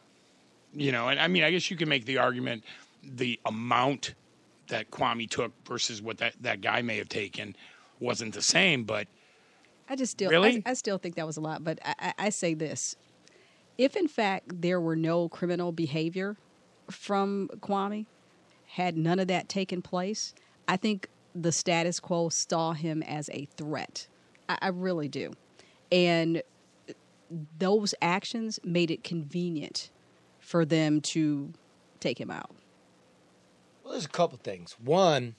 Speaker 2: And I mean, I guess you can make the argument the amount that Kwame took versus what that guy may have taken wasn't the same, but
Speaker 3: I just still,
Speaker 2: Really?
Speaker 3: I still think that was a lot. But I say this: if in fact there were no criminal behavior from Kwame, had none of that taken place, I think the status quo saw him as a threat. I really do, and those actions made it convenient for them to take him out.
Speaker 1: Well, there's a couple things. One,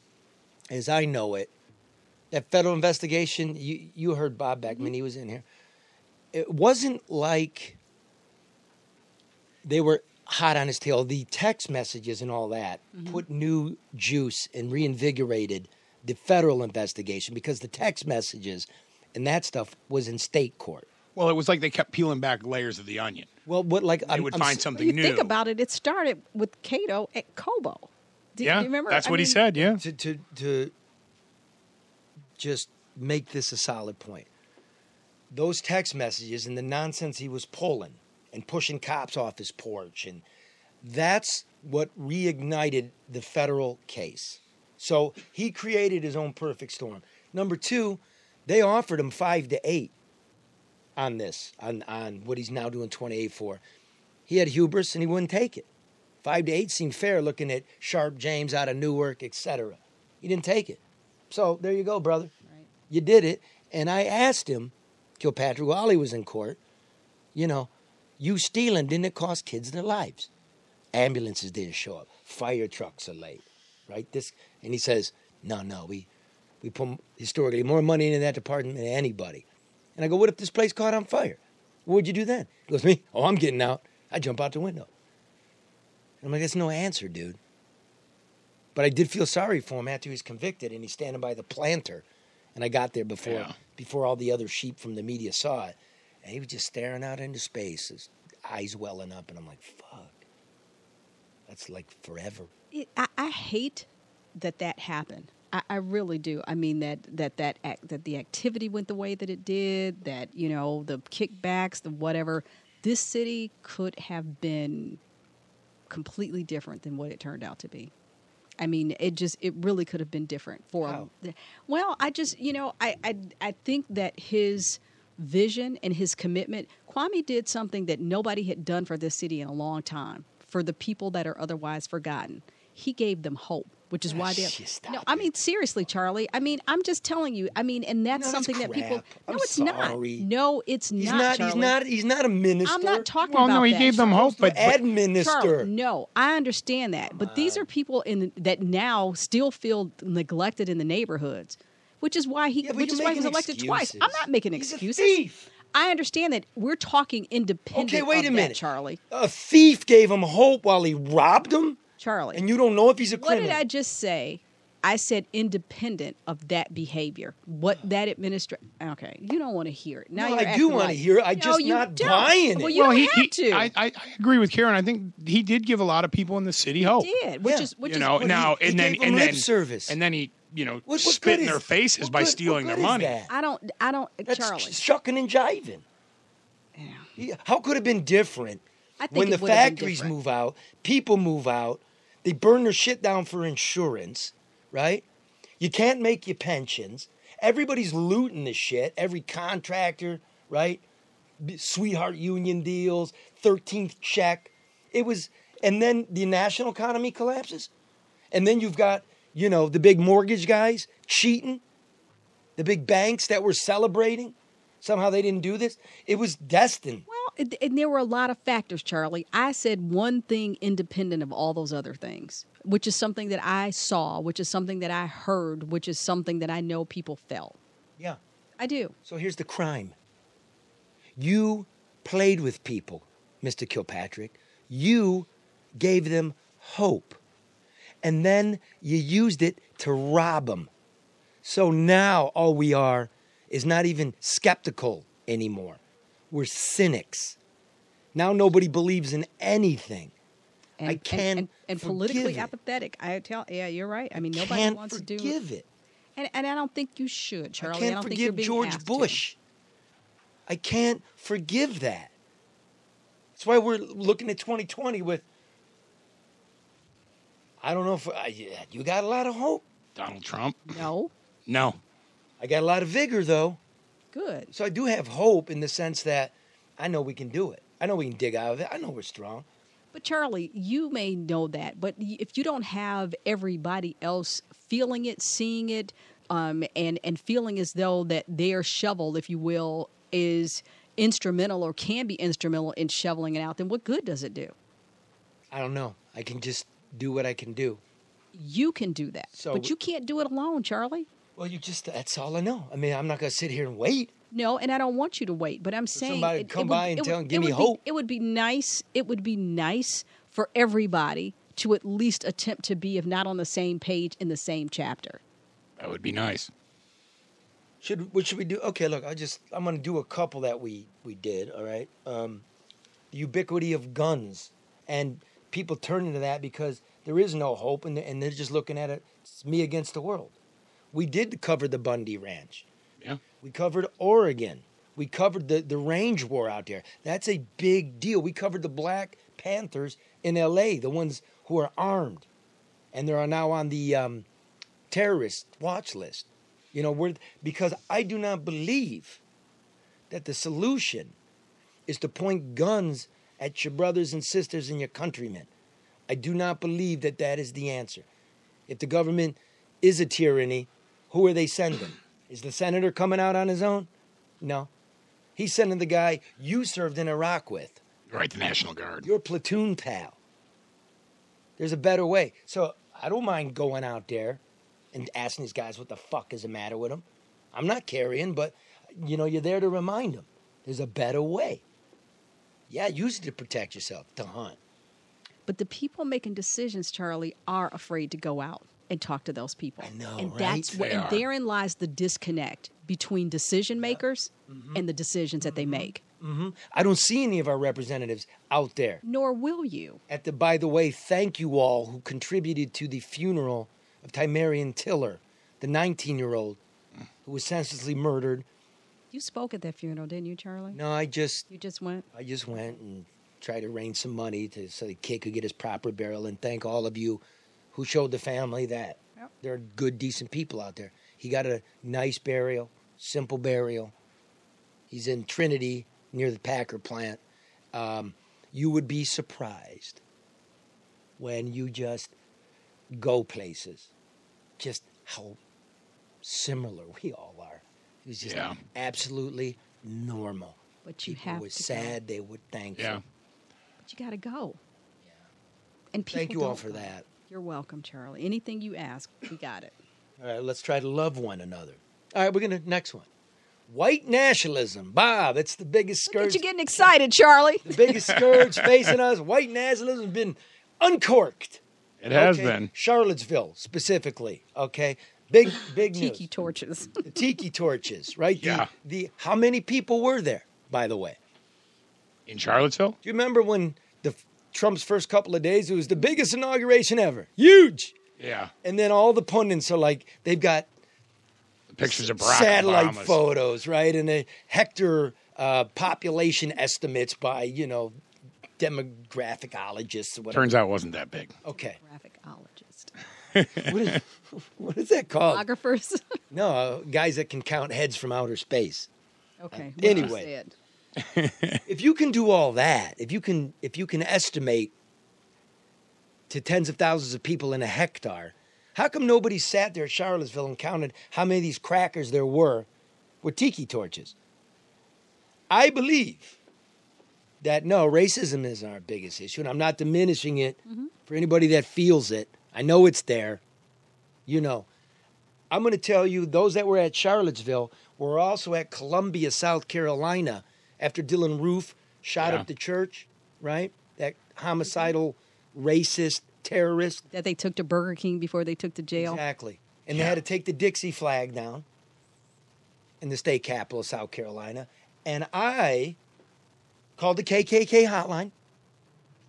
Speaker 1: as I know it, that federal investigation, you heard Bob Beckman, he was in here. It wasn't like they were hot on his tail. The text messages and all that put new juice and reinvigorated the federal investigation because the text messages and that stuff was in state court.
Speaker 2: Well, it was like they kept peeling back layers of the onion.
Speaker 1: Well, what like
Speaker 2: They would find something
Speaker 3: You
Speaker 2: new.
Speaker 3: think about it, it started with Cato at Cobo. Do you remember?
Speaker 2: That's what he said, yeah.
Speaker 1: To just make this a solid point. Those text messages and the nonsense he was pulling and pushing cops off his porch, and that's what reignited the federal case. So he created his own perfect storm. Number two, they offered him 5 to 8 on this, on what he's now doing 28 for. He had hubris and he wouldn't take it. 5 to 8 seemed fair looking at Sharp James out of Newark, etc. He didn't take it. So there you go, brother.
Speaker 3: Right.
Speaker 1: You did it. And I asked him, Kilpatrick, while he was in court, you stealing, didn't it cost kids their lives? Ambulances didn't show up. Fire trucks are late, right? And he says, no, we put historically more money into that department than anybody. And I go, what if this place caught on fire? What would you do then? He goes, me? Oh, I'm getting out. I jump out the window. I'm like, that's no answer, dude. But I did feel sorry for him after he was convicted, and he's standing by the planter. And I got there before all the other sheep from the media saw it. And he was just staring out into space, his eyes welling up. And I'm like, fuck. That's like forever.
Speaker 3: I hate that happened. I really do. I mean that the activity went the way that it did. That the kickbacks, the whatever. This city could have been completely different than what it turned out to be. I mean, it really could have been different for him. Well, I think that his vision and his commitment, Kwame did something that nobody had done for this city in a long time, for the people that are otherwise forgotten. He gave them hope, which is why they. No, I mean seriously, Charlie. I mean, I'm just telling you. I mean, and that's something that people. No, it's not. No, it's not. Charlie.
Speaker 1: He's not a minister.
Speaker 3: I'm not talking
Speaker 2: well,
Speaker 3: about
Speaker 2: no, he
Speaker 3: that.
Speaker 2: gave them hope, but
Speaker 1: administer.
Speaker 3: Charlie, no, I understand that, but these are people that now still feel neglected in the neighborhoods, which is why he was elected twice. I'm not making excuses.
Speaker 1: He's a thief.
Speaker 3: I understand that we're talking independent.
Speaker 1: Okay, wait a minute,
Speaker 3: Charlie.
Speaker 1: A thief gave him hope while he robbed him.
Speaker 3: Charlie.
Speaker 1: And you don't know if he's a criminal.
Speaker 3: What did I just say? I said independent of that behavior. What that administration... Okay, you don't want to hear it. Now
Speaker 1: I do want to hear it. I'm just not buying it.
Speaker 3: Well, you don't have to.
Speaker 2: I agree with Karen. I think he did give a lot of people in the city hope.
Speaker 3: He did, which is
Speaker 1: he gave them lip service.
Speaker 2: And then he,
Speaker 1: what
Speaker 2: spit in
Speaker 1: good
Speaker 2: their
Speaker 1: is-
Speaker 2: faces
Speaker 1: what
Speaker 2: by
Speaker 1: good-
Speaker 2: stealing
Speaker 1: what
Speaker 2: their
Speaker 1: good is
Speaker 2: money.
Speaker 1: that?
Speaker 3: I don't,
Speaker 1: That's
Speaker 3: Charlie.
Speaker 1: shucking and jiving. Yeah. How could it have been different
Speaker 3: I think
Speaker 1: when
Speaker 3: it
Speaker 1: the
Speaker 3: would have been
Speaker 1: factories
Speaker 3: different.
Speaker 1: move out, people move out, they burn their shit down for insurance, right? You can't make your pensions. Everybody's looting the shit. Every contractor, right? Sweetheart union deals, 13th check. And then the national economy collapses. And then you've got, the big mortgage guys cheating. The big banks that were celebrating. Somehow they didn't do this. It was destined.
Speaker 3: Well, and there were a lot of factors, Charlie. I said one thing independent of all those other things, which is something that I saw, which is something that I heard, which is something that I know people felt.
Speaker 1: Yeah.
Speaker 3: I do.
Speaker 1: So here's the crime. You played with people, Mr. Kilpatrick. You gave them hope. And then you used it to rob them. So now all we are is not even skeptical anymore. We're cynics. Now nobody believes in anything. I can't
Speaker 3: and
Speaker 1: forgive
Speaker 3: politically
Speaker 1: it.
Speaker 3: apathetic. Yeah, you're right. I mean, nobody
Speaker 1: Can't
Speaker 3: wants to do
Speaker 1: forgive it.
Speaker 3: And I don't think you should, Charlie.
Speaker 1: I can't
Speaker 3: don't think you're
Speaker 1: forgive
Speaker 3: being
Speaker 1: George
Speaker 3: asked
Speaker 1: Bush. I can't forgive that. That's why we're looking at 2020 with, I don't know if, you got a lot of hope.
Speaker 2: Donald Trump?
Speaker 3: To.
Speaker 2: No.
Speaker 1: I got a lot of vigor, though.
Speaker 3: Good.
Speaker 1: So I do have hope in the sense that I know we can do it. I know we can dig out of it. I know we're strong.
Speaker 3: But Charlie, you may know that, but if you don't have everybody else feeling it, seeing it, and feeling as though that their shovel, if you will, is instrumental or can be instrumental in shoveling it out, then what good does it do?
Speaker 1: I don't know. I can just do what I can do.
Speaker 3: You can do that, but you can't do it alone, Charlie.
Speaker 1: Well, that's all I know. I mean, I'm not going to sit here and wait.
Speaker 3: No, and I don't want you to wait, but I'm saying
Speaker 1: somebody come by and give me hope.
Speaker 3: It would be nice. It would be nice for everybody to at least attempt to be, if not on the same page, in the same chapter.
Speaker 2: That would be nice.
Speaker 1: What should we do? Okay, look, I'm gonna do a couple that we did. All right, the ubiquity of guns, and people turn into that because there is no hope, and they're just looking at it. It's me against the world. We did cover the Bundy Ranch.
Speaker 2: Yeah.
Speaker 1: We covered Oregon. We covered the range war out there. That's a big deal. We covered the Black Panthers in L.A., the ones who are armed, and they are now on the terrorist watch list. You know, because I do not believe that the solution is to point guns at your brothers and sisters and your countrymen. I do not believe that that is the answer. If the government is a tyranny, who are they sending? Is the senator coming out on his own? No. He's sending the guy you served in Iraq with.
Speaker 2: Right, the National Guard.
Speaker 1: Your platoon pal. There's a better way. So I don't mind going out there and asking these guys what the fuck is the matter with them. I'm not carrying, but, you know, you're there to remind them. There's a better way. Yeah, use it to protect yourself, to hunt.
Speaker 3: But the people making decisions, Charlie, are afraid to go out and talk to those people.
Speaker 1: I know,
Speaker 3: and
Speaker 1: right?
Speaker 3: that's what,
Speaker 2: They
Speaker 3: and
Speaker 2: are.
Speaker 3: therein lies the disconnect between decision makers and the decisions that they make.
Speaker 1: I don't see any of our representatives out there.
Speaker 3: Nor will you.
Speaker 1: By the way, thank you all who contributed to the funeral of Tymarian Tiller, the 19-year-old who was senselessly murdered.
Speaker 3: You spoke at that funeral, didn't you, Charlie?
Speaker 1: No,
Speaker 3: You just went?
Speaker 1: I just went and tried to arrange some money so the kid could get his proper burial, and thank all of you who showed the family that there are good, decent people out there. He got a nice burial, simple burial. He's in Trinity near the Packer plant. You would be surprised when you just go places, just how similar we all are. It was just absolutely normal.
Speaker 3: But you
Speaker 1: People
Speaker 3: have
Speaker 1: were
Speaker 3: to
Speaker 1: sad, they were thankful.
Speaker 2: Yeah.
Speaker 3: But you got to go. Yeah. And people
Speaker 1: Thank you all
Speaker 3: don't
Speaker 1: for
Speaker 3: go.
Speaker 1: that.
Speaker 3: You're welcome, Charlie. Anything you ask, we got it.
Speaker 1: All right, let's try to love one another. All right, we're going to, next one. White nationalism. Bob, it's the biggest
Speaker 3: Look
Speaker 1: scourge.
Speaker 3: at you getting excited, Charlie.
Speaker 1: The biggest scourge facing us. White nationalism has been uncorked.
Speaker 2: It has
Speaker 1: Okay?
Speaker 2: been.
Speaker 1: Charlottesville, specifically. Okay, big news.
Speaker 3: Tiki torches.
Speaker 1: The tiki torches, right?
Speaker 2: Yeah.
Speaker 1: How many people were there, by the way?
Speaker 2: In Charlottesville?
Speaker 1: Do you remember when Trump's first couple of days, it was the biggest inauguration ever. Huge.
Speaker 2: Yeah.
Speaker 1: And then all the pundits are like, they've got
Speaker 2: Pictures of Barack
Speaker 1: satellite
Speaker 2: Obama's.
Speaker 1: photos, right? And a Hector population estimates by, demographicologists or whatever.
Speaker 2: Turns out it wasn't that big.
Speaker 1: Okay.
Speaker 3: Graphicologist.
Speaker 1: What is that called?
Speaker 3: Photographers.
Speaker 1: No, guys that can count heads from outer space.
Speaker 3: Okay.
Speaker 1: Anyway. If you can do all that, if you can estimate to tens of thousands of people in a hectare, how come nobody sat there at Charlottesville and counted how many of these crackers there were with tiki torches? I believe that, no, racism is our biggest issue, and I'm not diminishing it for anybody that feels it. I know it's there. I'm going to tell you, those that were at Charlottesville were also at Columbia, South Carolina, after Dylan Roof shot up the church, right? That homicidal, racist terrorist.
Speaker 3: That they took to Burger King before they took to jail.
Speaker 1: Exactly. And they had to take the Dixie flag down in the state capital of South Carolina. And I called the KKK hotline.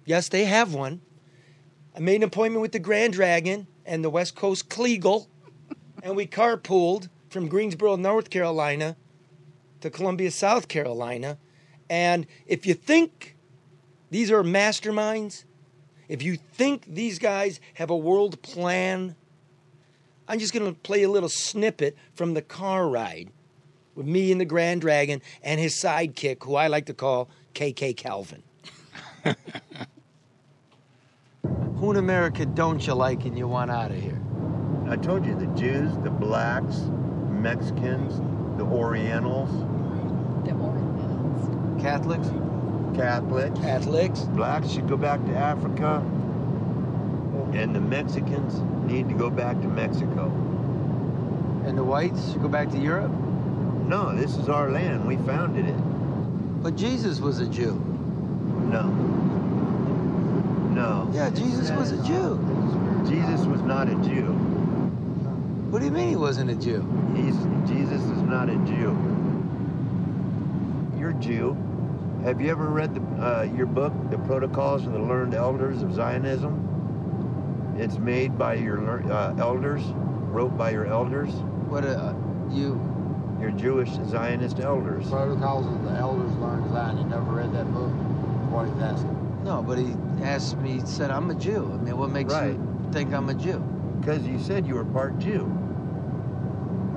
Speaker 1: Yes, they have one. I made an appointment with the Grand Dragon and the West Coast Kleagle, and we carpooled from Greensboro, North Carolina to Columbia, South Carolina. And if you think these are masterminds, if you think these guys have a world plan, I'm just going to play a little snippet from the car ride with me and the Grand Dragon and his sidekick, who I like to call KK Calvin. Who in America don't you like and you want out of here?
Speaker 6: I told you, the Jews, the blacks, Mexicans, the Orientals,
Speaker 3: The Orientals.
Speaker 1: Catholics?
Speaker 6: Catholics. Blacks should go back to Africa, and the Mexicans need to go back to Mexico.
Speaker 1: And the whites should go back to Europe?
Speaker 6: No, this is our land. We founded it.
Speaker 1: But Jesus was a Jew.
Speaker 6: No.
Speaker 1: Yeah, Jesus was a Jew.
Speaker 6: Jesus was not a Jew.
Speaker 1: What do you mean he wasn't a Jew?
Speaker 6: Jesus is not a Jew. You're Jew. Have you ever read your book, The Protocols of the Learned Elders of Zionism? It's made by your elders, wrote by your elders.
Speaker 5: What you?
Speaker 6: Your Jewish Zionist elders.
Speaker 7: Protocols of the Elders Learned Zion. You never read that book? What he's asking.
Speaker 5: No, but he asked me. He said, "I'm a Jew." I mean, what makes you think I'm a Jew?
Speaker 6: Because you said you were part Jew.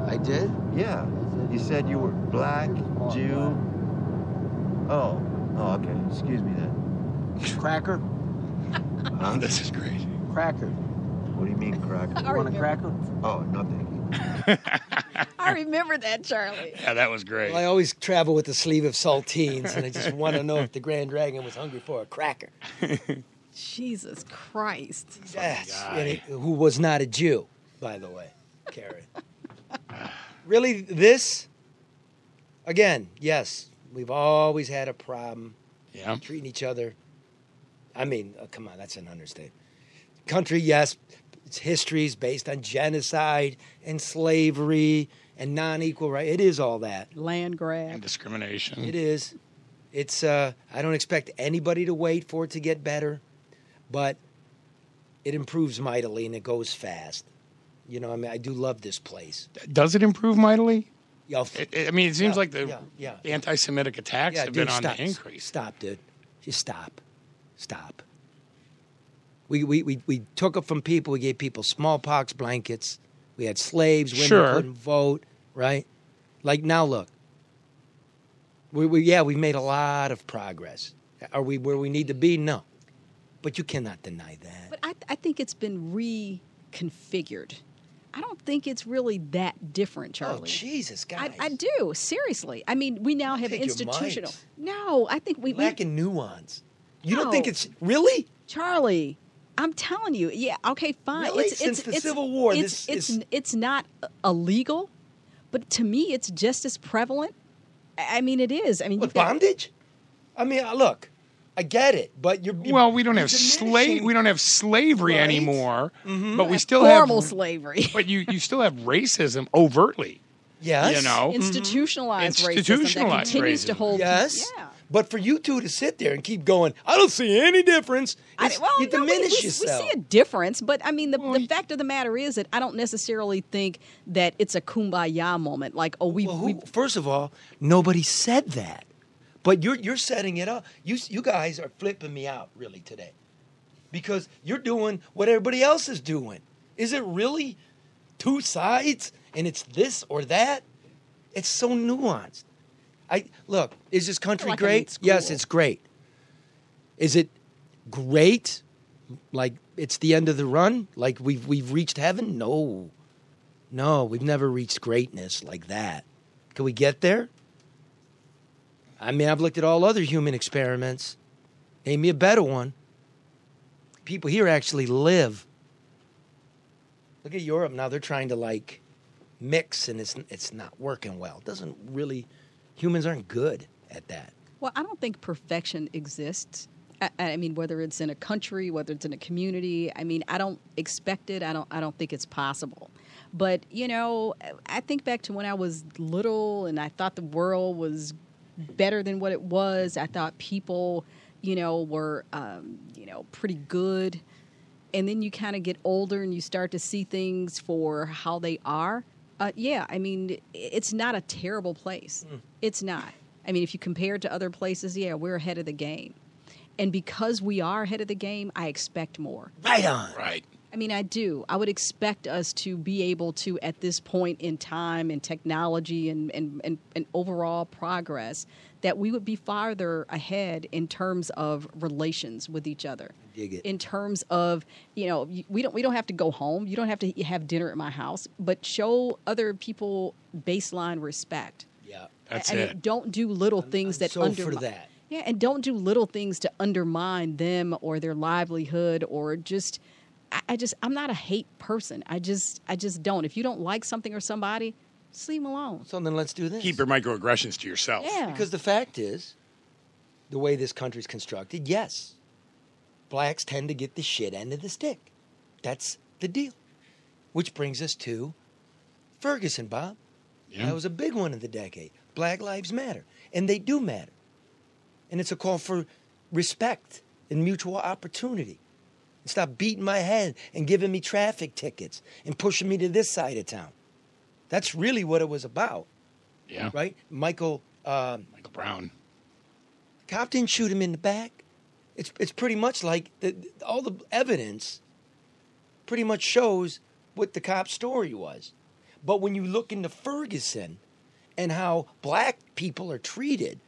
Speaker 5: I did?
Speaker 6: Yeah. You said you were black, Jew. Oh, okay. Excuse me then.
Speaker 5: Cracker?
Speaker 2: This is great.
Speaker 5: Cracker.
Speaker 6: What do you mean, cracker?
Speaker 5: You want a cracker?
Speaker 6: Oh, no, thank you.
Speaker 3: I remember that, Charlie.
Speaker 2: Yeah, that was great.
Speaker 1: Well, I always travel with a sleeve of saltines, and I just want to know if the Grand Dragon was hungry for a cracker.
Speaker 3: Jesus Christ.
Speaker 1: Yes. Who was not a Jew, by the way, Karen. Really, this? Again, yes, we've always had a problem treating each other. I mean, come on, that's an understatement. Country, yes, its history is based on genocide and slavery and non-equal right. It is all that.
Speaker 3: Land grab.
Speaker 2: And discrimination.
Speaker 1: It is. It's. I don't expect anybody to wait for it to get better, but it improves mightily and it goes fast. You know, I mean, I do love this place.
Speaker 2: Does it improve mightily?
Speaker 1: Yeah,
Speaker 2: I mean, it seems like the anti-Semitic attacks have been on
Speaker 1: the
Speaker 2: increase.
Speaker 1: Stop, dude. Just stop. Stop. We took it from people. We gave people smallpox blankets. We had slaves. Women couldn't vote, right? Like, now look. We've made a lot of progress. Are we where we need to be? No. But you cannot deny that.
Speaker 3: But I think it's been reconfigured. I don't think it's really that different, Charlie.
Speaker 1: Oh, Jesus, guys.
Speaker 3: I do. Seriously. I mean, we now have institutional. No, I think we
Speaker 1: lacking nuance. You don't think it's really?
Speaker 3: Charlie, I'm telling you. Yeah, okay, fine.
Speaker 1: Really? Since the Civil War,
Speaker 3: it's not illegal, but to me it's just as prevalent. I mean, it is. I mean,
Speaker 1: bondage? I mean, look. I get it, but you're
Speaker 2: we don't have we don't have slavery anymore, but we still
Speaker 3: formal
Speaker 2: have
Speaker 3: slavery.
Speaker 2: But you still have racism overtly.
Speaker 1: Yes,
Speaker 2: you know,
Speaker 3: institutionalized racism that continues to hold.
Speaker 1: Yes, but for you two to sit there and keep going, I don't see any difference. You diminish yourself.
Speaker 3: We see a difference, but I mean, the fact of the matter is that I don't necessarily think that it's a kumbaya moment. Like,
Speaker 1: first of all, nobody said that. But you're setting it up. You guys are flipping me out really today, because you're doing what everybody else is doing. Is it really two sides and it's this or that? It's so nuanced. Look. Is this country great? Yes, it's great. Is it great? Like it's the end of the run? Like we've reached heaven? No, we've never reached greatness like that. Can we get there? I mean, I've looked at all other human experiments. Name me a better one. People here actually live. Look at Europe now. They're trying to, mix, and it's not working well. It doesn't really... Humans aren't good at that.
Speaker 3: Well, I don't think perfection exists. I mean, whether it's in a country, whether it's in a community. I mean, I don't expect it. I don't think it's possible. But, you know, I think back to when I was little and I thought the world was better than what it was. I thought people, were, pretty good. And then you kind of get older and you start to see things for how they are. I mean, it's not a terrible place. It's not. I mean, if you compare it to other places, we're ahead of the game. And because we are ahead of the game, I expect more.
Speaker 1: Right on.
Speaker 2: Right.
Speaker 3: I mean, I do. I would expect us to be able to, at this point in time and technology and overall progress, that we would be farther ahead in terms of relations with each other.
Speaker 1: Dig it.
Speaker 3: In terms of, we don't have to go home. You don't have to have dinner at my house, but show other people baseline respect.
Speaker 1: Yeah,
Speaker 2: that's
Speaker 3: it.
Speaker 2: mean,
Speaker 3: don't do little things that
Speaker 1: undermine. For that.
Speaker 3: Yeah, and don't do little things to undermine them or their livelihood or just. I'm not a hate person. I just don't. If you don't like something or somebody, just leave them alone.
Speaker 1: So then let's do this.
Speaker 2: Keep your microaggressions to yourself.
Speaker 3: Yeah.
Speaker 1: Because the fact is, the way this country's constructed, yes, blacks tend to get the shit end of the stick. That's the deal. Which brings us to Ferguson, Bob.
Speaker 2: Yeah.
Speaker 1: That was a big one of the decade. Black lives matter, and they do matter. And it's a call for respect and mutual opportunity. Stop beating my head and giving me traffic tickets and pushing me to this side of town. That's really what it was about.
Speaker 2: Yeah.
Speaker 1: Right? Michael
Speaker 2: Brown.
Speaker 1: The cop didn't shoot him in the back. It's pretty much like all the evidence pretty much shows what the cop's story was. But when you look into Ferguson and how black people are treated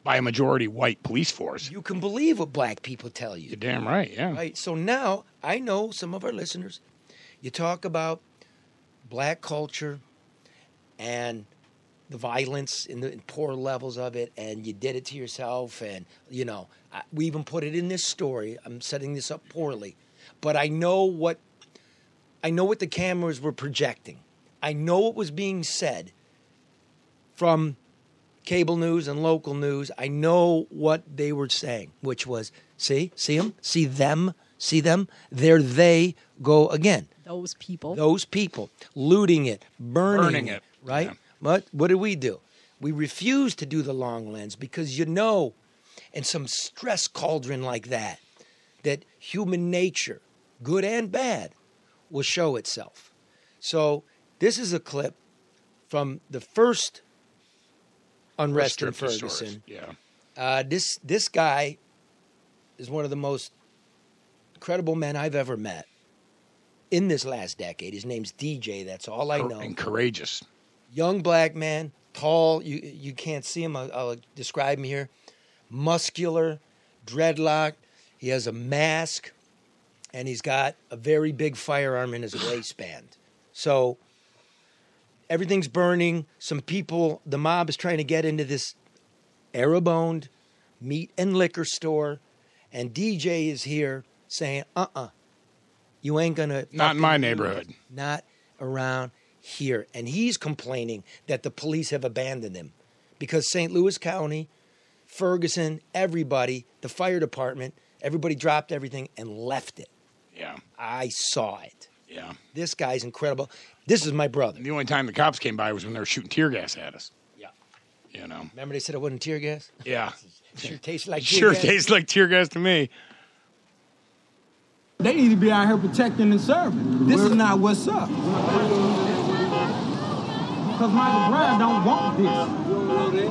Speaker 2: by a majority white police force,
Speaker 1: you can believe what black people tell you.
Speaker 2: You're damn right, yeah.
Speaker 1: Right. So now I know some of our listeners, you talk about black culture and the violence in the poor levels of it, and you did it to yourself, and we even put it in this story. I'm setting this up poorly, but I know what the cameras were projecting. I know what was being said from cable news and local news. I know what they were saying, which was, see them, there they go again.
Speaker 3: Those people
Speaker 1: looting it, burning
Speaker 2: it,
Speaker 1: right?
Speaker 2: Yeah.
Speaker 1: But what do? We refuse to do the long lens because in some stress cauldron like that human nature, good and bad, will show itself. So this is a clip from the first unrest in Ferguson.
Speaker 2: Yeah.
Speaker 1: This guy is one of the most incredible men I've ever met in this last decade. His name's DJ. That's all I know.
Speaker 2: And courageous.
Speaker 1: Young black man, tall. You can't see him. I'll describe him here. Muscular, dreadlocked. He has a mask, and he's got a very big firearm in his waistband. So everything's burning. Some people, the mob is trying to get into this Arab-owned meat and liquor store, and DJ is here saying, you ain't gonna.
Speaker 2: Not in my neighborhood.
Speaker 1: Not around here. And he's complaining that the police have abandoned him because St. Louis County, Ferguson, everybody, the fire department, everybody dropped everything and left it.
Speaker 2: Yeah.
Speaker 1: I saw it.
Speaker 2: Yeah.
Speaker 1: This guy's incredible. This is my brother.
Speaker 2: And the only time the cops came by was when they were shooting tear gas at us.
Speaker 1: Yeah.
Speaker 2: Remember
Speaker 1: they said it wasn't tear gas?
Speaker 2: Yeah.
Speaker 1: Sure tastes like tear gas.
Speaker 2: Tastes like tear gas to me.
Speaker 8: They need to be out here protecting and serving. This is not what's up. Because Michael Brown don't want this.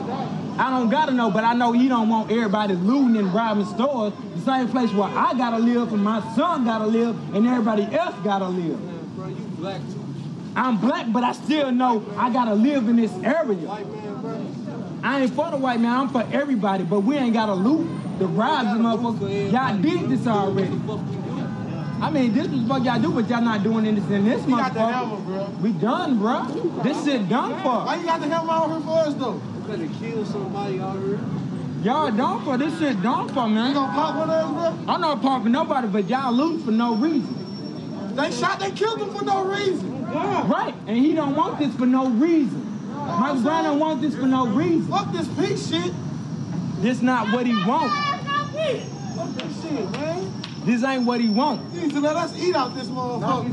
Speaker 8: I don't gotta know, but I know he don't want everybody looting and robbing stores. The same place where I gotta live and my son gotta live and everybody else gotta live.
Speaker 9: Man, bro, you black too.
Speaker 8: I'm black, but I still know I gotta live in this area.
Speaker 9: White man, bro.
Speaker 8: I ain't for the white man, I'm for everybody, but we ain't gotta loot the rob the motherfuckers. Y'all did this already. I mean, this is what y'all do, but y'all not doing this in this motherfucker.
Speaker 9: got the hammer, bro.
Speaker 8: We done, bro. This shit done for.
Speaker 9: Why you got the hammer out here for us, though? Because to kill somebody out here.
Speaker 8: Y'all done for. This shit done for, man.
Speaker 9: You gonna pop with us, bro?
Speaker 8: I'm not popping nobody, but y'all looting for no reason.
Speaker 9: They killed him for no reason. Yeah.
Speaker 8: Right, and he don't want this for no reason. Michael Brown don't want this for no reason.
Speaker 9: Fuck this peace shit.
Speaker 8: This not what he want.
Speaker 9: Fuck this shit, man.
Speaker 8: This ain't what he want.
Speaker 9: You need to let us eat out this motherfucker.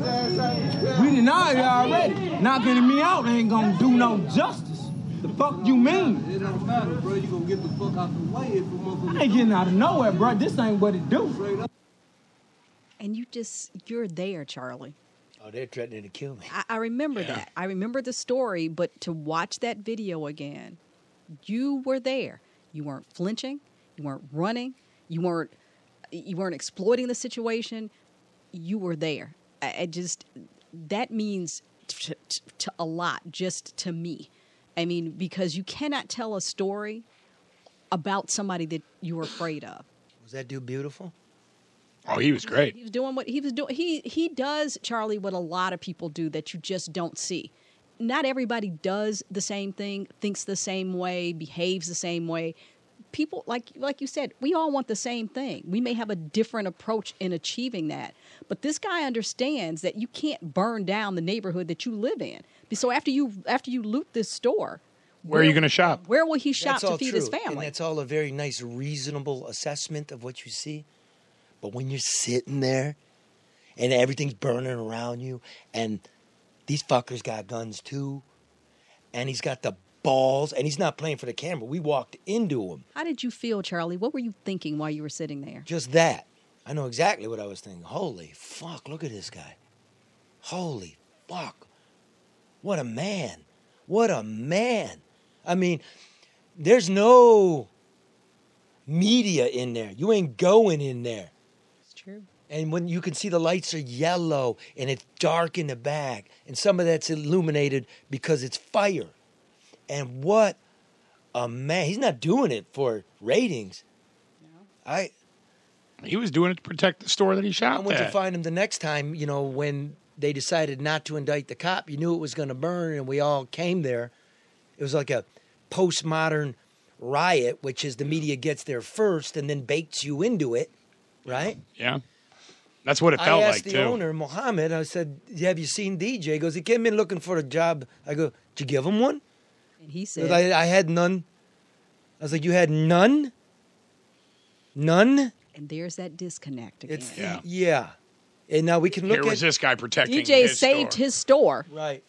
Speaker 8: We done out here already. Knocking me out ain't gonna do no justice. The fuck you mean?
Speaker 9: It don't matter, bro. You gonna get the fuck out the way if a motherfucker.
Speaker 8: I ain't getting out of nowhere, bro. This ain't what it do.
Speaker 3: And you're there, Charlie.
Speaker 1: Oh, they're threatening to kill me.
Speaker 3: I remember that. I remember the story, but to watch that video again, you were there. You weren't flinching. You weren't running. You weren't exploiting the situation. You were there. That means to a lot, just to me. I mean, because you cannot tell a story about somebody that you were afraid of.
Speaker 1: Was that dude beautiful?
Speaker 2: Oh, he was great.
Speaker 3: He was doing what he was doing. He does, Charlie, what a lot of people do that you just don't see. Not everybody does the same thing, thinks the same way, behaves the same way. People, like you said, we all want the same thing. We may have a different approach in achieving that. But this guy understands that you can't burn down the neighborhood that you live in. So after you loot this store,
Speaker 2: where are you going to shop?
Speaker 3: Where will he shop
Speaker 1: That's
Speaker 3: to feed
Speaker 1: true.
Speaker 3: his family?
Speaker 1: And that's all a very nice, reasonable assessment of what you see. But when you're sitting there and everything's burning around you and these fuckers got guns too, and he's got the balls, and he's not playing for the camera. We walked into him.
Speaker 3: How did you feel, Charlie? What were you thinking while you were sitting there?
Speaker 1: Just that. I know exactly what I was thinking. Holy fuck, look at this guy. Holy fuck. What a man. What a man. I mean, there's no media in there. You ain't going in there.
Speaker 3: It's true.
Speaker 1: And when you can see the lights are yellow and it's dark in the back, and some of that's illuminated because it's fire. And what a man. He's not doing it for ratings. No.
Speaker 2: He was doing it to protect the store that he shot
Speaker 1: I went
Speaker 2: at.
Speaker 1: to find him the next time, when they decided not to indict the cop. You knew it was going to burn, and we all came there. It was like a postmodern riot, which is the media gets there first and then baits you into it, right?
Speaker 2: Yeah. That's what it felt like, too.
Speaker 1: I asked the owner, Mohammed, I said, have you seen DJ? He goes, he came in looking for a job. I go, did you give him one?
Speaker 3: And he said,
Speaker 1: I had none. I was like, you had none? None?
Speaker 3: And there's that disconnect again.
Speaker 1: Yeah. And now we can look at...
Speaker 2: Here was this guy protecting
Speaker 3: DJ
Speaker 2: his
Speaker 3: saved
Speaker 2: store.
Speaker 3: his store.
Speaker 1: Right.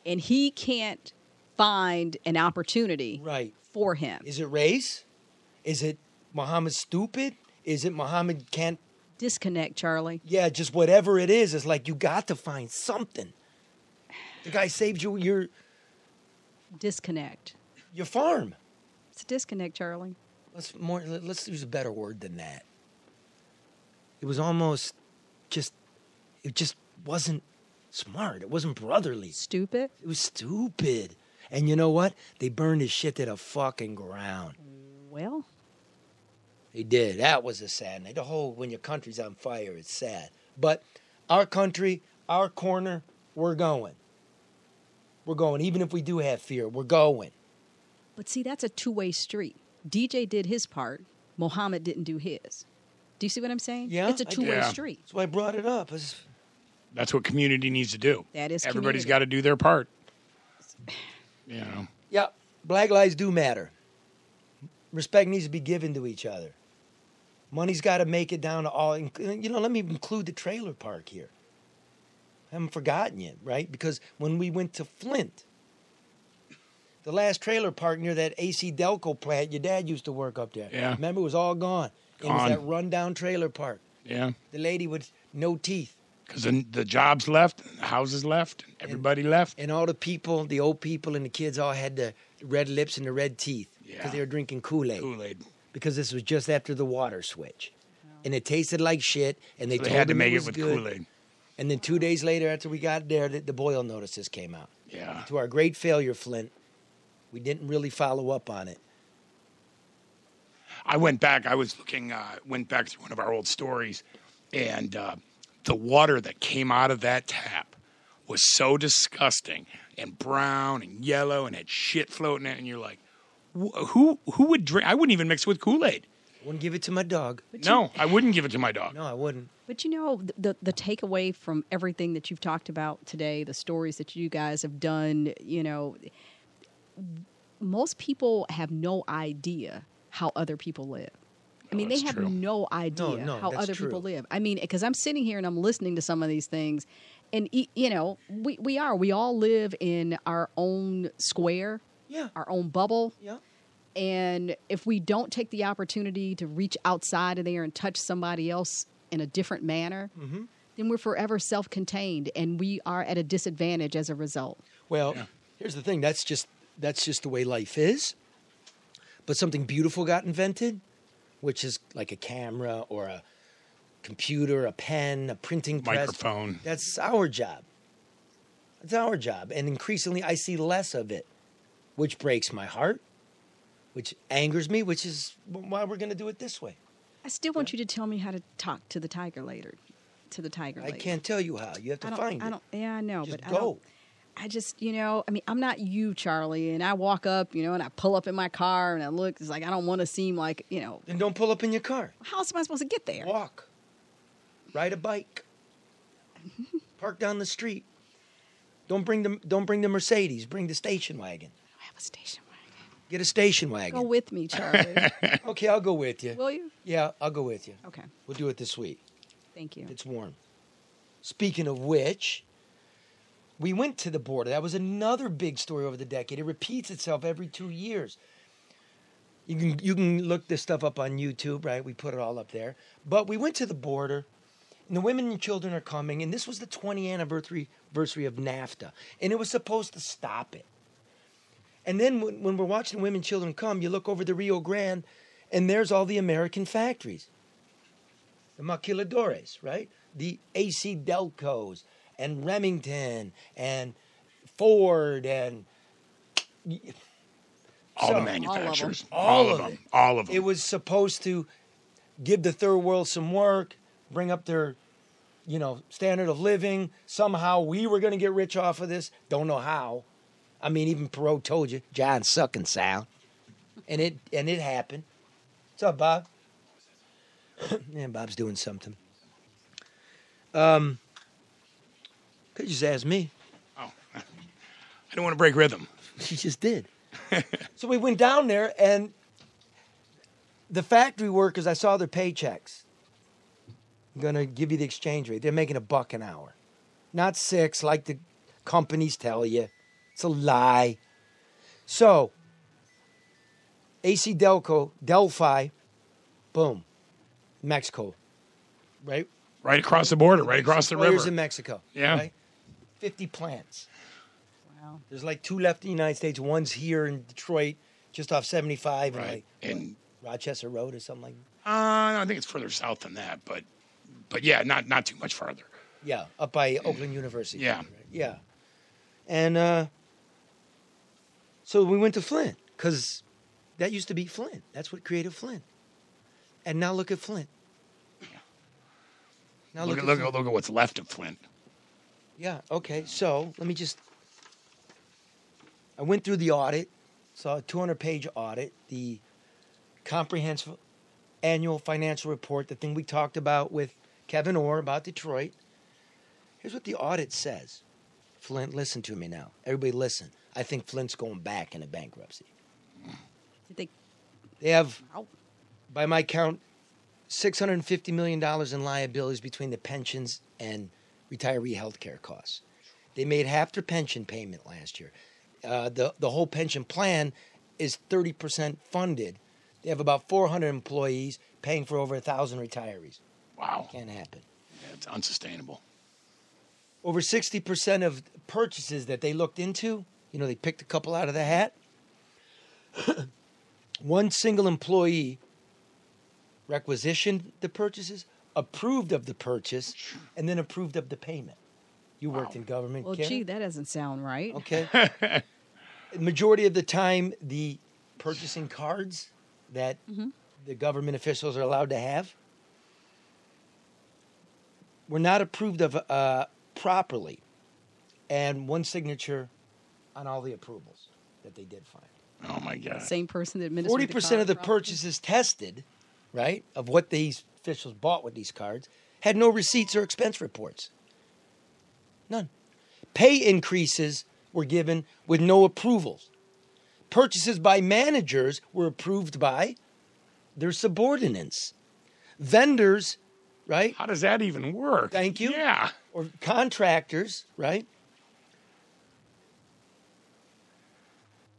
Speaker 3: And he can't find an opportunity for him.
Speaker 1: Is it race? Is it Muhammad stupid? Is it Muhammad can't...
Speaker 3: Disconnect, Charlie.
Speaker 1: Yeah, just whatever it is. It's like you got to find something. The guy saved you your...
Speaker 3: Disconnect.
Speaker 1: Your farm.
Speaker 3: It's a disconnect, Charlie.
Speaker 1: Let's use a better word than that. It was almost just... It just wasn't smart. It wasn't brotherly.
Speaker 3: Stupid?
Speaker 1: It was stupid. And you know what? They burned his shit to the fucking ground.
Speaker 3: Well...
Speaker 1: They did. That was a sad night. The whole, when your country's on fire, it's sad. But our country, our corner, we're going. We're going. Even if we do have fear, we're going.
Speaker 3: But see, that's a two-way street. DJ did his part. Mohammed didn't do his. Do you see what I'm saying?
Speaker 1: Yeah.
Speaker 3: It's a two-way street.
Speaker 1: That's why I brought it up.
Speaker 2: That's what community needs to do.
Speaker 3: That is
Speaker 2: Everybody's
Speaker 3: community.
Speaker 2: got to do their part.
Speaker 1: Yeah. Black lives do matter. Respect needs to be given to each other. Money's got to make it down to all. Let me include the trailer park here. I haven't forgotten yet, right? Because when we went to Flint, the last trailer park near that AC Delco plant, your dad used to work up there.
Speaker 2: Yeah.
Speaker 1: Remember, it was all gone. It was that rundown trailer park.
Speaker 2: Yeah.
Speaker 1: The lady with no teeth.
Speaker 2: Because the jobs left, the houses left, everybody left.
Speaker 1: And all the people, the old people and the kids all had the red lips and the red teeth. Because they were drinking Kool-Aid. Because this was just after the water switch. And it tasted like shit. And they told
Speaker 2: had to
Speaker 1: them
Speaker 2: make
Speaker 1: it
Speaker 2: it
Speaker 1: was
Speaker 2: with
Speaker 1: good.
Speaker 2: Kool-Aid.
Speaker 1: And then 2 days later, after we got there, the boil notices came out.
Speaker 2: Yeah.
Speaker 1: To our great failure, Flint, we didn't really follow up on it.
Speaker 2: I went back. I was looking. Went back to one of our old stories, and the water that came out of that tap was so disgusting and brown and yellow and had shit floating in it. And you're like, who would drink? I wouldn't even mix it with Kool-Aid.
Speaker 1: Wouldn't give it to my dog.
Speaker 2: No, I wouldn't give it to my dog.
Speaker 1: No, I wouldn't.
Speaker 3: But the takeaway from everything that you've talked about today, the stories that you guys have done, most people have no idea how other people live. I mean, they have no idea how other people live. I mean, because I'm sitting here and I'm listening to some of these things, and we all live in our own square, our own bubble.
Speaker 1: Yeah.
Speaker 3: And if we don't take the opportunity to reach outside of there and touch somebody else in a different manner, then we're forever self-contained, and we are at a disadvantage as a result.
Speaker 1: Well, here's the thing. That's just the way life is. But something beautiful got invented, which is like a camera or a computer, a pen, a printing press.
Speaker 2: Microphone.
Speaker 1: That's our job. It's our job. And increasingly, I see less of it, which breaks my heart, which angers me, which is why we're going to do it this way.
Speaker 3: I still want you to tell me how to talk to the tiger later.
Speaker 1: I can't tell you how. You have to find it.
Speaker 3: Yeah, I know.
Speaker 1: Just
Speaker 3: but
Speaker 1: go.
Speaker 3: I just, I'm not you, Charlie, and I walk up, and I pull up in my car and I look. It's like I don't want to seem like,
Speaker 1: Then don't pull up in your car.
Speaker 3: How else am I supposed to get there?
Speaker 1: Walk. Ride a bike. Park down the street. Don't bring the Mercedes. Bring the station wagon.
Speaker 3: I have a station wagon.
Speaker 1: Get a station wagon.
Speaker 3: Go with me, Charlie.
Speaker 1: Okay, I'll go with you.
Speaker 3: Will you?
Speaker 1: Yeah, I'll go with you.
Speaker 3: Okay.
Speaker 1: We'll do it this week.
Speaker 3: Thank you.
Speaker 1: It's warm. Speaking of which, We went to the border. That was another big story over the decade. It repeats itself every 2 years. You can look this stuff up on YouTube, right? We put it all up there. But we went to the border, and the women and children are coming, and this was the 20th anniversary of NAFTA, and it was supposed to stop it. And then when we're watching women and children come, you look over the Rio Grande, and there's all the American factories. The maquiladores, right? The AC Delcos, and Remington, and Ford, and...
Speaker 2: All the manufacturers.
Speaker 1: All of
Speaker 2: them. All of them.
Speaker 1: It was supposed to give the third world some work, bring up their, standard of living. Somehow we were going to get rich off of this. Don't know how. I mean, even Perot told you, John sucking sound. And it happened. What's up, Bob? Yeah, Bob's doing something. Could you just ask me?
Speaker 2: Oh. I don't want to break rhythm.
Speaker 1: She just did. So we went down there, and the factory workers, I saw their paychecks. I'm going to give you the exchange rate. They're making $1 an hour. Not 6 like the companies tell you. It's a lie. So, AC Delphi, boom, Mexico, right?
Speaker 2: Right across the border, right across the river.
Speaker 1: In Mexico.
Speaker 2: Yeah.
Speaker 1: Right? 50 plants.
Speaker 3: Wow.
Speaker 1: There's like 2 left in the United States. One's here in Detroit, just off 75,
Speaker 2: Right.
Speaker 1: and Rochester Road or something like that.
Speaker 2: I think it's further south than that, but yeah, not too much farther.
Speaker 1: Yeah, up by Oakland University.
Speaker 2: Yeah.
Speaker 1: Right? Yeah. And so we went to Flint, because that used to be Flint. That's what created Flint. And now look at Flint. Now
Speaker 2: Look at what's left of Flint.
Speaker 1: Yeah, okay. So let me I went through the audit, saw a 200-page audit, the comprehensive annual financial report, the thing we talked about with Kevin Orr about Detroit. Here's what the audit says. Flint, listen to me now. Everybody listen. I think Flint's going back into bankruptcy. They have, by my count, $650 million in liabilities between the pensions and retiree health care costs. They made half their pension payment last year. The whole pension plan is 30% funded. They have about 400 employees paying for over 1,000 retirees.
Speaker 2: Wow.
Speaker 1: Can't happen.
Speaker 2: Yeah, it's unsustainable.
Speaker 1: Over 60% of purchases that they looked into, they picked a couple out of the hat. One single employee requisitioned the purchases, approved of the purchase, and then approved of the payment. You worked in government,
Speaker 3: Well,
Speaker 1: Karen?
Speaker 3: gee, that doesn't sound right.
Speaker 1: Okay. Majority of the time, the purchasing cards that the government officials are allowed to have were not approved of properly, and one signature on all the approvals that they did find.
Speaker 2: Oh, my God.
Speaker 3: Same person that administered
Speaker 1: 40% of the
Speaker 3: probably.
Speaker 1: purchases tested, right, of what these officials bought with these cards, had no receipts or expense reports. None. Pay increases were given with no approvals. Purchases by managers were approved by their subordinates. Vendors, right?
Speaker 2: How does that even work?
Speaker 1: Thank you.
Speaker 2: Yeah.
Speaker 1: Or contractors, right?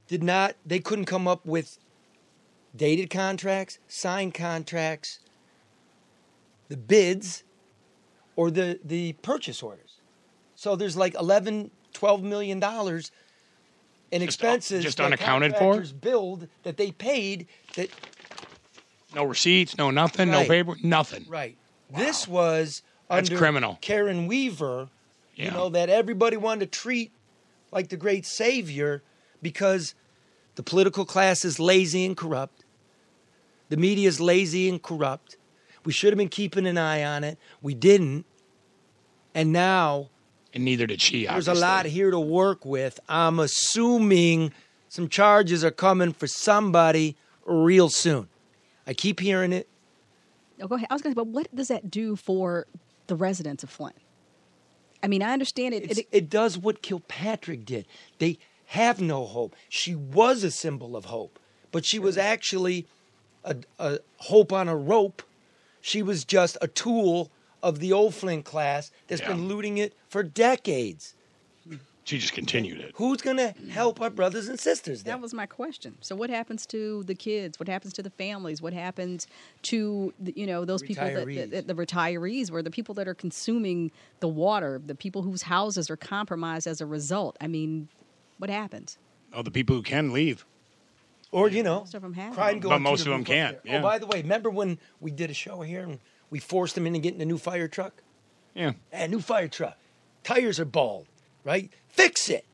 Speaker 1: They couldn't come up with dated contracts, signed contracts, the bids, or the purchase orders. So there's like $11, $12 million in expenses
Speaker 2: just
Speaker 1: that
Speaker 2: unaccounted for?
Speaker 1: contractors billed that they paid that.
Speaker 2: No receipts, no nothing,
Speaker 1: Right.
Speaker 2: no paper, nothing.
Speaker 1: Right. This was
Speaker 2: That's
Speaker 1: under
Speaker 2: criminal.
Speaker 1: Karen Weaver,
Speaker 2: Yeah.
Speaker 1: that everybody wanted to treat like the great savior because the political class is lazy and corrupt. The media is lazy and corrupt. We should have been keeping an eye on it. We didn't. And now
Speaker 2: And neither did she,
Speaker 1: there's
Speaker 2: obviously.
Speaker 1: a lot here to work with. I'm assuming some charges are coming for somebody real soon. I keep hearing it.
Speaker 3: Oh, go ahead. I was going to say, but what does that do for the residents of Flint? I mean, I understand it.
Speaker 1: It does what Kilpatrick did. They have no hope. She was a symbol of hope, but she was actually a hope on a rope. She was just a tool of the old Flint class that's been looting it for decades.
Speaker 2: She just continued it.
Speaker 1: Who's going to help our brothers and sisters then?
Speaker 3: That was my question. So what happens to the kids? What happens to the families? What happens to those people that the retirees, or the people that are consuming the water, the people whose houses are compromised as a result? I mean, what happens?
Speaker 2: Oh, the people who can leave.
Speaker 1: Or,
Speaker 3: Most of them have.
Speaker 1: crime going
Speaker 2: But most
Speaker 1: through
Speaker 2: of them
Speaker 1: the roof
Speaker 2: can't,
Speaker 1: up there.
Speaker 2: yeah.
Speaker 1: Oh, by the way, remember when we did a show here and we forced them into getting a new fire truck?
Speaker 2: Yeah.
Speaker 1: A new fire truck. Tires are bald, right? Fix it.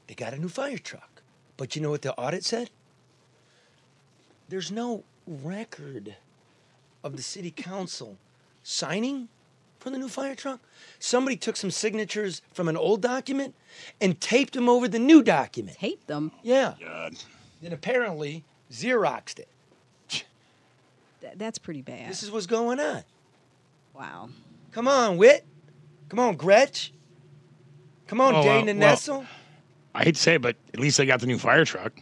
Speaker 1: They got a new fire truck. But you know what the audit said? There's no record of the city council signing for the new fire truck. Somebody took some signatures from an old document and taped them over the new document.
Speaker 3: Tape them?
Speaker 1: Yeah.
Speaker 2: God.
Speaker 1: Then apparently Xeroxed it.
Speaker 3: That's pretty bad.
Speaker 1: This is what's going on.
Speaker 3: Wow.
Speaker 1: Come on, Whit. Come on, Gretch. Come on,
Speaker 2: Oh,
Speaker 1: Dane and
Speaker 2: well,
Speaker 1: Nessel.
Speaker 2: I hate to say it, but at least they got the new fire truck.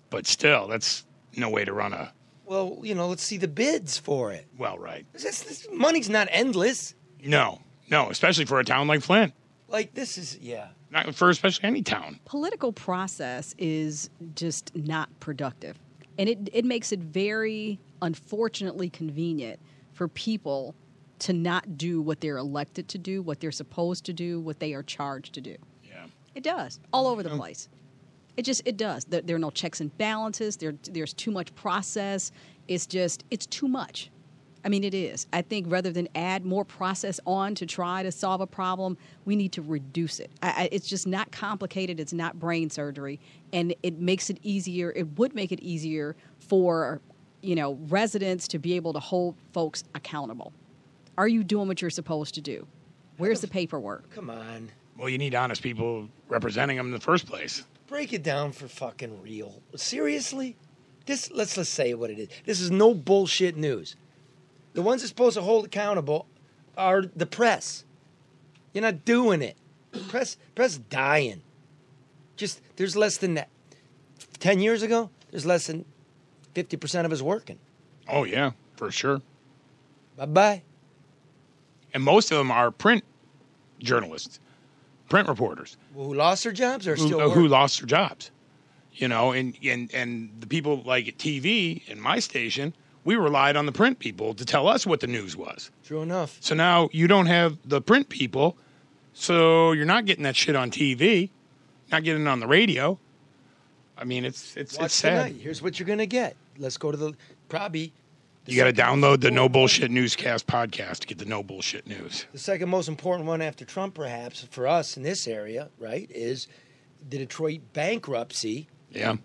Speaker 2: But still, that's no way to run a...
Speaker 1: Well, let's see the bids for it.
Speaker 2: Well, right.
Speaker 1: This money's not endless.
Speaker 2: No, especially for a town like Flint.
Speaker 1: Like, this is, yeah.
Speaker 2: Not for especially any town.
Speaker 3: Political process is just not productive. And it makes it very, unfortunately, convenient for people to not do what they're elected to do, what they're supposed to do, what they are charged to do.
Speaker 2: Yeah.
Speaker 3: It does. All over the place. It does. There are no checks and balances. There's too much process. It's too much. I mean, it is. I think rather than add more process on to try to solve a problem, we need to reduce it. It's just not complicated. It's not brain surgery. And it makes it easier. It would make it easier for, residents to be able to hold folks accountable. Are you doing what you're supposed to do? Where's the paperwork?
Speaker 1: Come on.
Speaker 2: Well, you need honest people representing them in the first place.
Speaker 1: Break it down for fucking real. Seriously? Let's say what it is. This is no bullshit news. The ones that's supposed to hold accountable are the press. You're not doing it. Press dying. There's less than that. 10 years ago, there's less than 50% of us working.
Speaker 2: Oh, yeah, for sure.
Speaker 1: Bye-bye.
Speaker 2: And most of them are print journalists, print reporters.
Speaker 1: Who lost their jobs or still
Speaker 2: who
Speaker 1: working?
Speaker 2: lost their jobs. And the people like at TV and my station, we relied on the print people to tell us what the news was.
Speaker 1: True enough.
Speaker 2: So now you don't have the print people, so you're not getting that shit on TV, not getting it on the radio. I mean, it's
Speaker 1: Watch
Speaker 2: sad.
Speaker 1: tonight. Here's what you're going to get. Let's go to the
Speaker 2: You got to download the No Bullshit Newscast podcast to get the No Bullshit News.
Speaker 1: The second most important one after Trump, perhaps, for us in this area, right, is the Detroit bankruptcy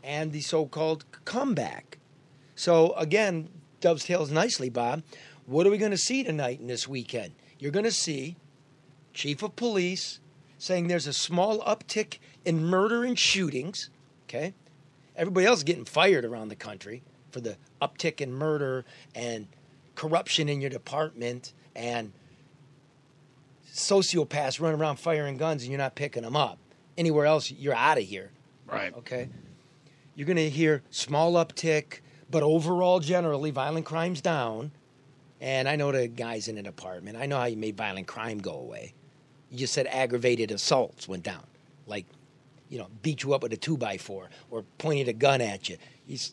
Speaker 1: and the so-called comeback. So, again, dovetails nicely, Bob. What are we going to see tonight and this weekend? You're going to see chief of police saying there's a small uptick in murder and shootings, okay? Everybody else is getting fired around the country for the uptick in murder and corruption in your department and sociopaths running around firing guns and you're not picking them up. Anywhere else, you're out of here.
Speaker 2: Right.
Speaker 1: Okay? You're going to hear small uptick, but overall, generally, violent crime's down. And I know the guys in an apartment. I know how you made violent crime go away. You just said aggravated assaults went down. Like, beat you up with a 2x4 or pointed a gun at you.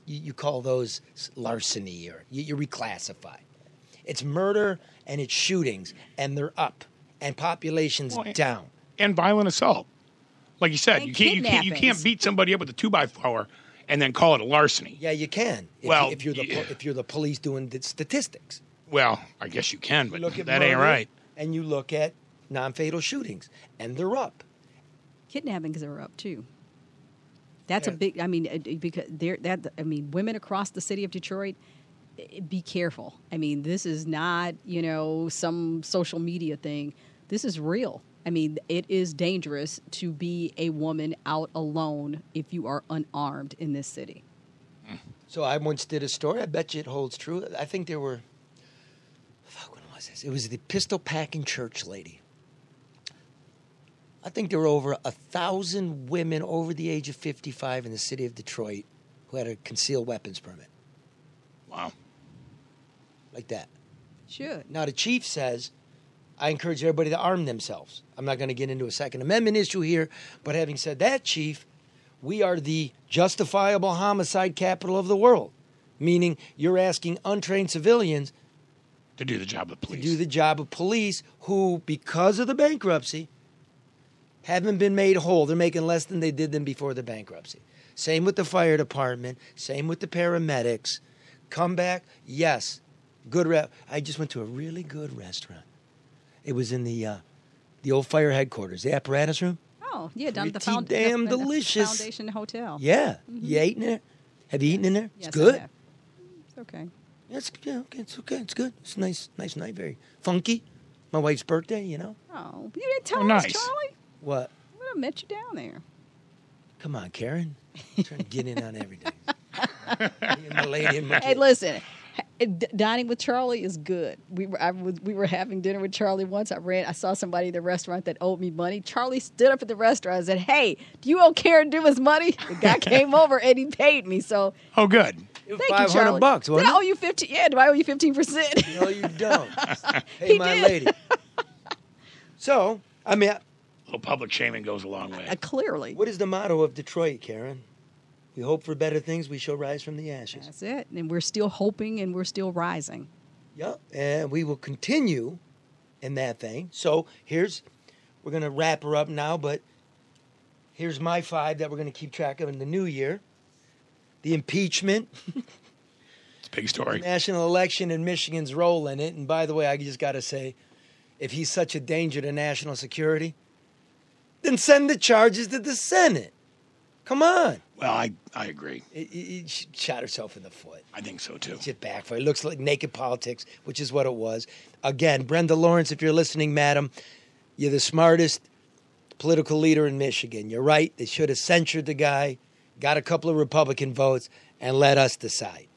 Speaker 1: You call those larceny or you reclassify. It's murder and it's shootings, and they're up, and population's down.
Speaker 2: And violent assault. Like you said,
Speaker 3: And
Speaker 2: you can't beat somebody up with a 2x4 and then call it a larceny.
Speaker 1: Yeah, you can. If you're the police doing the statistics.
Speaker 2: Well, I guess you can, but
Speaker 1: You look at
Speaker 2: that ain't
Speaker 1: murder,
Speaker 2: right.
Speaker 1: And you look at non-fatal shootings, and they're up.
Speaker 3: Kidnappings are up too. That's a big. I mean, because women across the city of Detroit, be careful. I mean, this is not some social media thing. This is real. I mean, it is dangerous to be a woman out alone if you are unarmed in this city.
Speaker 1: So I once did a story. I bet you it holds true. I think there were. When was this? It was the pistol-packing church lady. I think there were over 1,000 women over the age of 55 in the city of Detroit who had a concealed weapons permit.
Speaker 2: Wow.
Speaker 1: Like that.
Speaker 3: Should.
Speaker 1: Now, the chief says, I encourage everybody to arm themselves. I'm not going to get into a Second Amendment issue here, but having said that, Chief, we are the justifiable homicide capital of the world, meaning you're asking untrained civilians
Speaker 2: to do the job of police.
Speaker 1: To do the job of police who, because of the bankruptcy, haven't been made whole. They're making less than they did them before the bankruptcy. Same with the fire department. Same with the paramedics. Come back, yes. Good. I just went to a really good restaurant. It was in the old fire headquarters, the apparatus room.
Speaker 3: Oh, yeah, down at the
Speaker 1: damn delicious
Speaker 3: Foundation Hotel.
Speaker 1: Yeah, you ate in there. Have you eaten in there?
Speaker 3: Yes,
Speaker 1: It's good.
Speaker 3: I have. It's okay.
Speaker 1: It's okay. It's okay. It's good. It's nice night. Very funky. My wife's birthday.
Speaker 3: Oh, you didn't tell us,
Speaker 2: nice.
Speaker 3: Charlie.
Speaker 1: What?
Speaker 3: I would have met you down there.
Speaker 1: Come on, Karen. I'm trying to get in on everything. Me and my lady and my
Speaker 3: Hey, listen. Dining with Charlie is good. We were having dinner with Charlie once. I saw somebody in the restaurant that owed me money. Charlie stood up at the restaurant and said, "Hey, do you owe Karen his money?" The guy came over and he paid me. So,
Speaker 2: oh, good.
Speaker 3: Thank you, Charlie.
Speaker 1: $500,
Speaker 3: Did
Speaker 1: wasn't
Speaker 3: I owe you 15? Yeah. Do I owe you 15%?
Speaker 1: No, you don't. Hey,
Speaker 3: He
Speaker 1: my
Speaker 3: did.
Speaker 1: lady. So, I mean,
Speaker 2: Well, public shaming goes a long way.
Speaker 3: Clearly,
Speaker 1: what is the motto of Detroit, Karen? We hope for better things. We shall rise from the ashes.
Speaker 3: that's it. And we're still hoping and we're still rising.
Speaker 1: Yep. And we will continue in that vein. So we're going to wrap her up now, but here's my 5 that we're going to keep track of in the new year. The impeachment.
Speaker 2: It's a big story.
Speaker 1: The national election and Michigan's role in it. And by the way, I just got to say, if he's such a danger to national security, then send the charges to the Senate. Come on.
Speaker 2: Well, I agree.
Speaker 1: She shot herself in the foot.
Speaker 2: I think so, too.
Speaker 1: It's just backfired. It looks like naked politics, which is what it was. Again, Brenda Lawrence, if you're listening, madam, you're the smartest political leader in Michigan. You're right. They should have censured the guy, got a couple of Republican votes, and let us decide.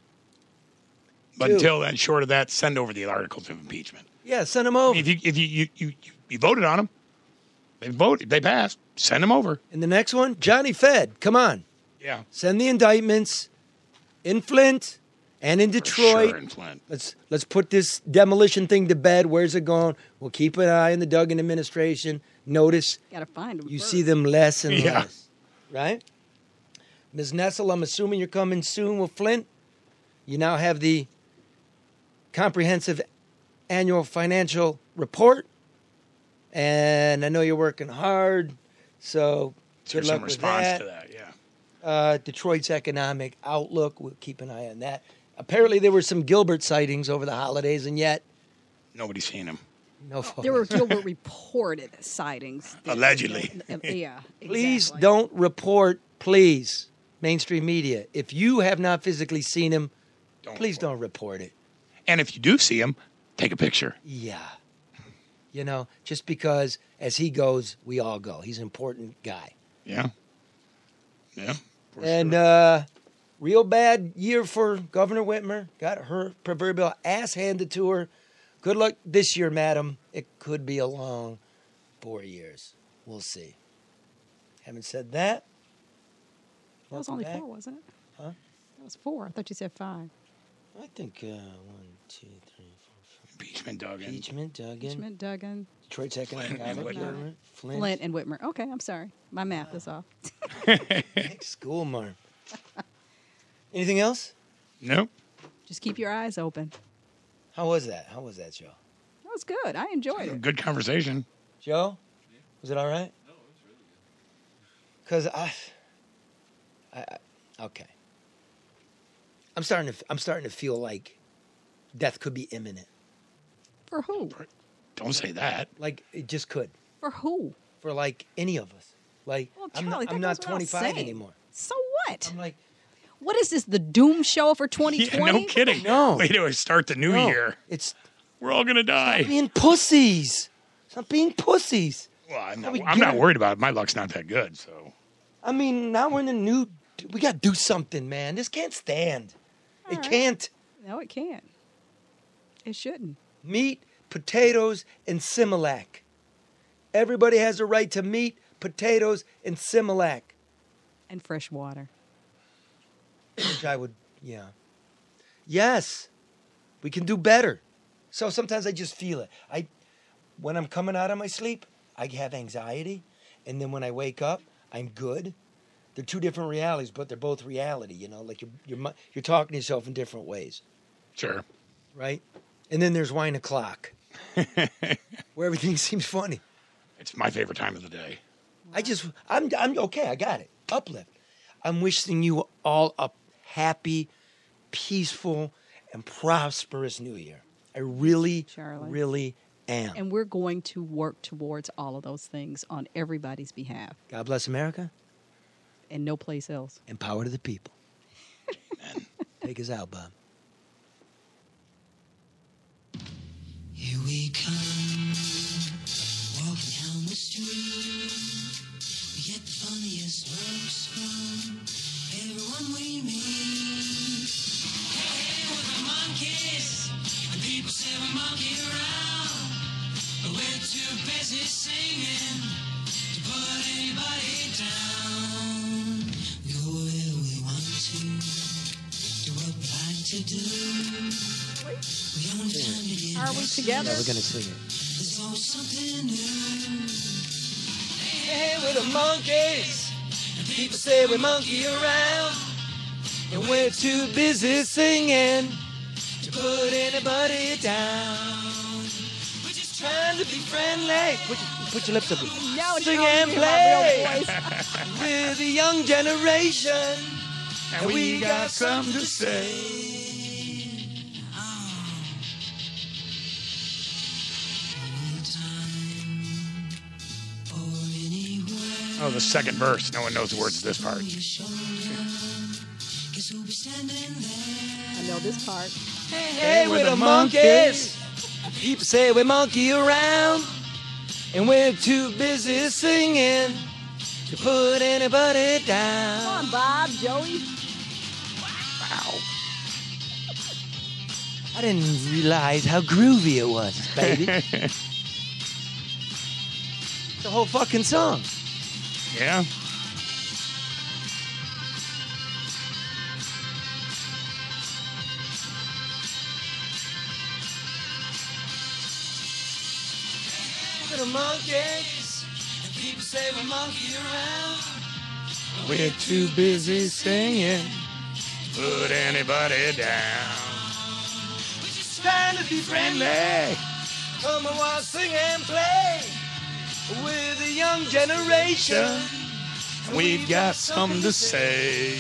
Speaker 2: But
Speaker 1: 2.
Speaker 2: until then, short of that, send over the articles of impeachment.
Speaker 1: Yeah, send them over.
Speaker 2: If you voted on them, they voted, they passed, send them over.
Speaker 1: And the next one, Johnny Fed. Come on.
Speaker 2: Yeah.
Speaker 1: Send the indictments in Flint and in Detroit.
Speaker 2: Sure, in Flint.
Speaker 1: Let's put this demolition thing to bed. Where's it going? We'll keep an eye on the Duggan administration. Notice
Speaker 3: Gotta find them.
Speaker 1: you
Speaker 3: first.
Speaker 1: see them less and
Speaker 2: Yeah.
Speaker 1: less. Right? Ms. Nessel, I'm assuming you're coming soon with Flint. You now have the comprehensive annual financial report. And I know you're working hard. So good luck
Speaker 2: Some
Speaker 1: with
Speaker 2: response
Speaker 1: that.
Speaker 2: to that, yeah.
Speaker 1: Detroit's economic outlook. We'll keep an eye on that. Apparently, there were some Gilbert sightings over the holidays, and yet
Speaker 2: Nobody's seen them.
Speaker 1: no photos.
Speaker 3: There were Gilbert reported sightings.
Speaker 2: Allegedly.
Speaker 3: Yeah.
Speaker 1: Please
Speaker 3: exactly.
Speaker 1: don't report, please, mainstream media. If you have not physically seen him, please don't report it.
Speaker 2: And if you do see them, take a picture.
Speaker 1: Yeah. Just because as he goes, we all go. He's an important guy.
Speaker 2: Yeah. Yeah.
Speaker 1: And real bad year for Governor Whitmer. Got her proverbial ass handed to her. Good luck this year, madam. It could be a long 4 years. We'll see. Having said that,
Speaker 3: That was
Speaker 1: welcome
Speaker 3: only
Speaker 1: back.
Speaker 3: 4, wasn't it?
Speaker 1: Huh?
Speaker 3: That was 4. I thought you said 5.
Speaker 1: I think 1, 2, 3, 4, 5.
Speaker 2: Impeachment, Duggan.
Speaker 1: Impeachment, Duggan.
Speaker 3: Richmond, Duggan,
Speaker 1: Detroit's economic outlook.
Speaker 2: Whitmer.
Speaker 3: Flint, and Whitmer. Okay, I'm sorry. My math is off.
Speaker 1: Next school, Marm. Anything else?
Speaker 2: Nope.
Speaker 3: Just keep your eyes open.
Speaker 1: How was that? How was that, Joe?
Speaker 3: That was good. I enjoyed it.
Speaker 2: Good conversation.
Speaker 1: Joe? Was it all right? No, it was really good. Because I okay. I'm starting to feel like death could be imminent.
Speaker 3: For who?
Speaker 2: Don't say that.
Speaker 1: Like it just could.
Speaker 3: For who?
Speaker 1: For like any of us. Like
Speaker 3: Well,
Speaker 1: I'm
Speaker 3: Charlie,
Speaker 1: not
Speaker 3: that goes without
Speaker 1: 25
Speaker 3: saying.
Speaker 1: anymore.
Speaker 3: So what?
Speaker 1: I'm like,
Speaker 3: What is this, the doom show for 2020?
Speaker 2: Yeah, no kidding.
Speaker 1: No.
Speaker 2: Way to start the new
Speaker 1: no,
Speaker 2: year.
Speaker 1: it's
Speaker 2: We're all going to die.
Speaker 1: being pussies. Stop being pussies.
Speaker 2: Well, I'm
Speaker 1: we
Speaker 2: not
Speaker 1: get it.
Speaker 2: worried about it. My luck's not that good, so.
Speaker 1: I mean, now we're in the new. We got to do something, man. This can't stand. It
Speaker 3: right.
Speaker 1: can't.
Speaker 3: No, it can't. It shouldn't.
Speaker 1: Meat, potatoes, and Similac. Everybody has a right to meat, potatoes, and Similac.
Speaker 3: And fresh water.
Speaker 1: Which I would, yeah. Yes, we can do better. So sometimes I just feel it. when I'm coming out of my sleep, I have anxiety, and then when I wake up, I'm good. They're two different realities, but they're both reality. You know, like you're talking to yourself in different ways.
Speaker 2: Sure.
Speaker 1: Right? And then there's wine o'clock, where everything seems funny.
Speaker 2: It's my favorite time of the day.
Speaker 1: I'm okay. I got it. Uplift. I'm wishing you all a happy, peaceful, and prosperous New Year. I really,
Speaker 3: Charlie.
Speaker 1: really am.
Speaker 3: And we're going to work towards all of those things on everybody's behalf.
Speaker 1: God bless America.
Speaker 3: And no place else.
Speaker 1: And power to the people. Amen. Take us out, Bob.
Speaker 10: Here we come, walking down the street. We get the funniest looks from everyone we meet. Hey, we're the monkeys, and people say we monkey around. But we're too busy singing to put anybody down. We go where we want to, do what we like to do.
Speaker 3: Are we together?
Speaker 1: Yeah, we're going to sing it.
Speaker 10: There's always something new.
Speaker 1: Hey, we're the monkeys. And people say we monkey around. And we're too busy singing to put anybody down. We're just trying to be friendly. Put your lips up.
Speaker 3: No,
Speaker 1: sing
Speaker 3: no,
Speaker 1: and
Speaker 3: you hear my real
Speaker 1: play.
Speaker 3: voice.
Speaker 1: We're the young generation.
Speaker 2: And we got something to say. Oh, the second verse. No one knows the words to this part.
Speaker 3: I know this part.
Speaker 1: Hey, we're the monkeys. People say we monkey around. And we're too busy singing to put anybody down.
Speaker 3: Come on, Bob, Joey.
Speaker 2: Wow.
Speaker 1: I didn't realize how groovy it was, baby. The whole fucking song.
Speaker 2: Yeah.
Speaker 1: We're the monkeys, and people say we monkey around.
Speaker 2: We're too busy singing. Put anybody down.
Speaker 1: We're just trying to be friendly. Come and watch, sing and play. We're the young generation.
Speaker 2: We've got something to say.